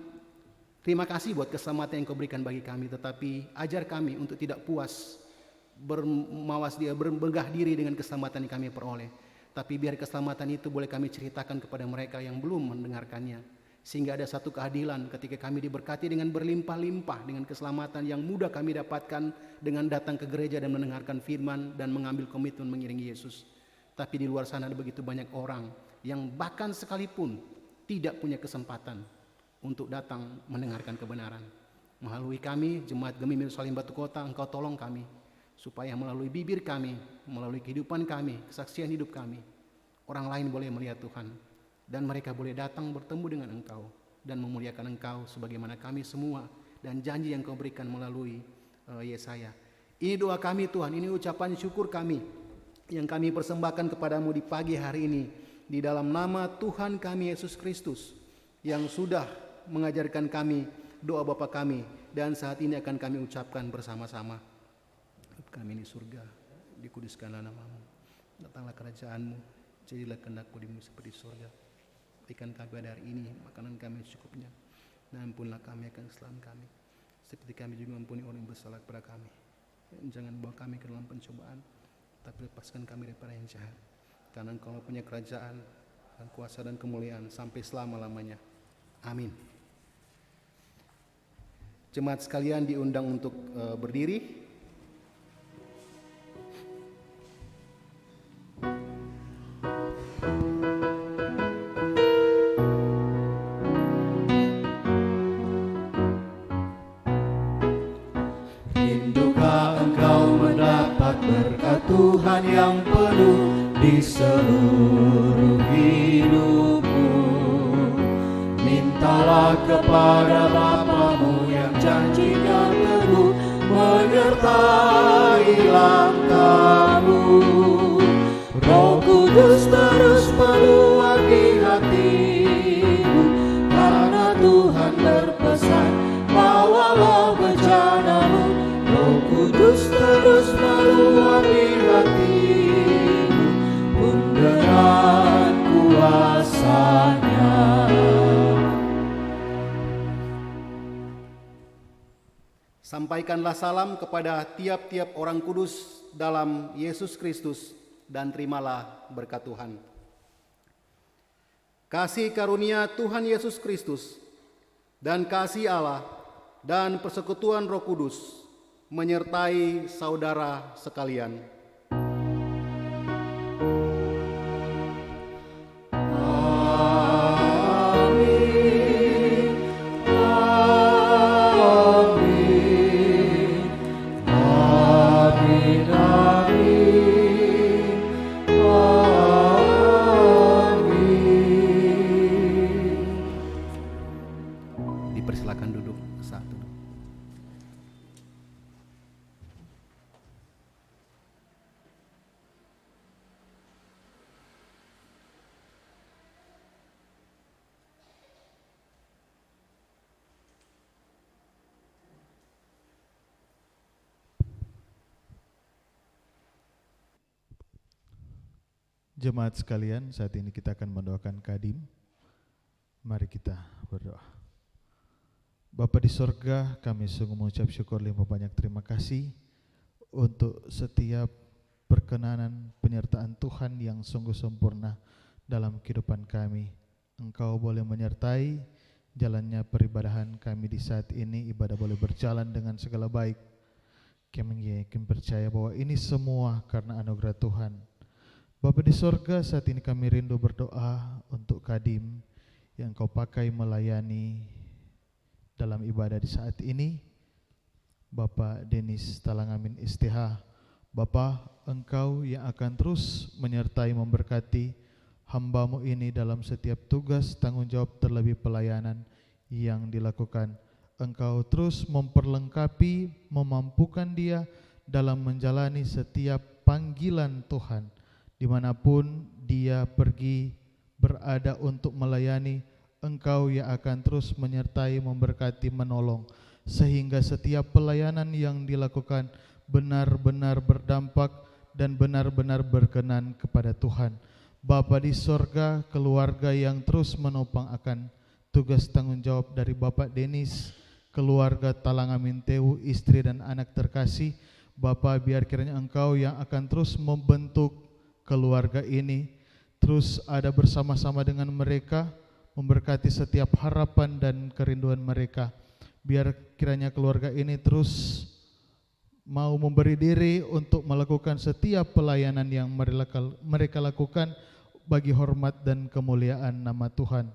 terima kasih buat keselamatan yang Kau berikan bagi kami, tetapi ajar kami untuk tidak puas bermegah diri dengan keselamatan yang kami peroleh, tapi biar keselamatan itu boleh kami ceritakan kepada mereka yang belum mendengarkannya, sehingga ada satu keadilan ketika kami diberkati dengan berlimpah-limpah dengan keselamatan yang mudah kami dapatkan dengan datang ke gereja dan mendengarkan firman dan mengambil komitmen mengiringi Yesus. Tapi di luar sana ada begitu banyak orang yang bahkan sekalipun tidak punya kesempatan untuk datang mendengarkan kebenaran. Melalui kami, Jemaat Gemim Yerusalem Batu Kota, Engkau tolong kami, supaya melalui bibir kami, melalui kehidupan kami, kesaksian hidup kami, orang lain boleh melihat Tuhan, dan mereka boleh datang bertemu dengan Engkau dan memuliakan Engkau sebagaimana kami semua, dan janji yang Kau berikan melalui Yesaya. Ini doa kami Tuhan, ini ucapan syukur kami yang kami persembahkan kepadamu di pagi hari ini, di dalam nama Tuhan kami Yesus Kristus, yang sudah mengajarkan kami doa Bapa kami, dan saat ini akan kami ucapkan bersama-sama. Kami di surga, dikuduskanlah namamu, Datanglah kerajaan-Mu, jadilah kehendak-Mu di bumi seperti di surga. Berikan kami pada hari ini makanan kami secukupnya, dan ampunilah kami akan kesalahan kami, seperti kami juga mengampuni orang yang bersalah kepada kami. Dan jangan bawa kami ke dalam pencobaan, tapi lepaskan kami daripada yang jahat. Karena Engkau punya kerajaan dan kuasa dan kemuliaan sampai selama-lamanya. Amin. Jemaat sekalian diundang untuk berdiri. Rindukah engkau mendapat berkat Tuhan yang penuh di seluruh hidupmu? Mintalah kepada Bapamu yang janjinya teguh menyertai langkahmu. Roh Kudus terus meluangi hatimu, karena Tuhan berpesan, bawalah bencanamu. Roh Kudus terus meluangi hatimu, pun dengan kuasa-Nya. Sampaikanlah salam kepada tiap-tiap orang kudus dalam Yesus Kristus dan terimalah berkat Tuhan. Kasih karunia Tuhan Yesus Kristus dan kasih Allah dan persekutuan Roh Kudus menyertai saudara sekalian. Dipersilakan duduk satu. Jemaat sekalian, saat ini kita akan mendoakan Kadim. Mari kita berdoa. Bapa di sorga, kami sungguh mengucap syukur limpah banyak terima kasih untuk setiap perkenanan penyertaan Tuhan yang sungguh sempurna dalam kehidupan kami. Engkau boleh menyertai jalannya peribadahan kami di saat ini, ibadah boleh berjalan dengan segala baik. Kami yakin percaya bahwa ini semua karena anugerah Tuhan. Bapa di sorga, saat ini kami rindu berdoa untuk Kadim yang Kau pakai melayani dalam ibadah di saat ini. Bapak Denis Talangamin STH, Bapa, Engkau yang akan terus menyertai memberkati hamba-Mu ini dalam setiap tugas tanggung jawab terlebih pelayanan yang dilakukan. Engkau terus memperlengkapi, memampukan dia dalam menjalani setiap panggilan Tuhan. Dimanapun dia pergi berada untuk melayani, Engkau yang akan terus menyertai, memberkati, menolong, sehingga setiap pelayanan yang dilakukan benar-benar berdampak dan benar-benar berkenan kepada Tuhan. Bapa di sorga, keluarga yang terus menopang akan tugas tanggung jawab dari Bapak Denis, keluarga Talangamin Tewu, istri dan anak terkasih. Bapa, biar kiranya Engkau yang akan terus membentuk keluarga ini, terus ada bersama-sama dengan mereka, memberkati setiap harapan dan kerinduan mereka. Biar kiranya keluarga ini terus mau memberi diri untuk melakukan setiap pelayanan yang mereka lakukan bagi hormat dan kemuliaan nama Tuhan.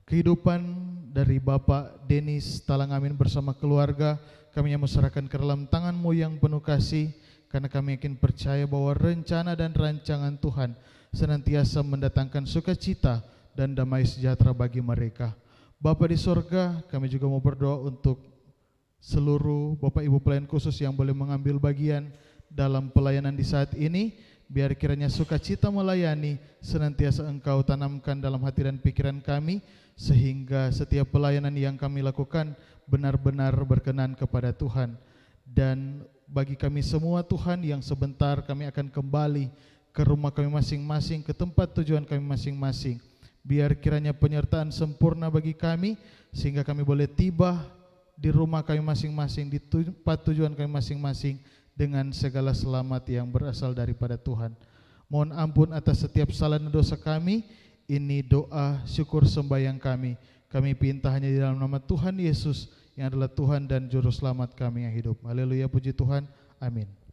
Kehidupan dari Bapak Denis Talangamin bersama keluarga, kami yang serahkan ke dalam tangan-Mu yang penuh kasih, karena kami yakin percaya bahwa rencana dan rancangan Tuhan senantiasa mendatangkan sukacita dan damai sejahtera bagi mereka. Bapa di sorga, kami juga mau berdoa untuk seluruh Bapak Ibu pelayan khusus yang boleh mengambil bagian dalam pelayanan di saat ini. Biar kiranya sukacita melayani senantiasa Engkau tanamkan dalam hati dan pikiran kami, sehingga setiap pelayanan yang kami lakukan benar-benar berkenan kepada Tuhan. Dan bagi kami semua Tuhan yang sebentar kami akan kembali ke rumah kami masing-masing, ke tempat tujuan kami masing-masing. Biar kiranya penyertaan sempurna bagi kami, sehingga kami boleh tiba di rumah kami masing-masing, di tempat tujuan kami masing-masing, dengan segala selamat yang berasal daripada Tuhan. Mohon ampun atas setiap salah dan dosa kami. Ini doa syukur sembahyang kami. Kami pinta hanya di dalam nama Tuhan Yesus, yang adalah Tuhan dan Juru Selamat kami yang hidup. Haleluya, puji Tuhan. Amin.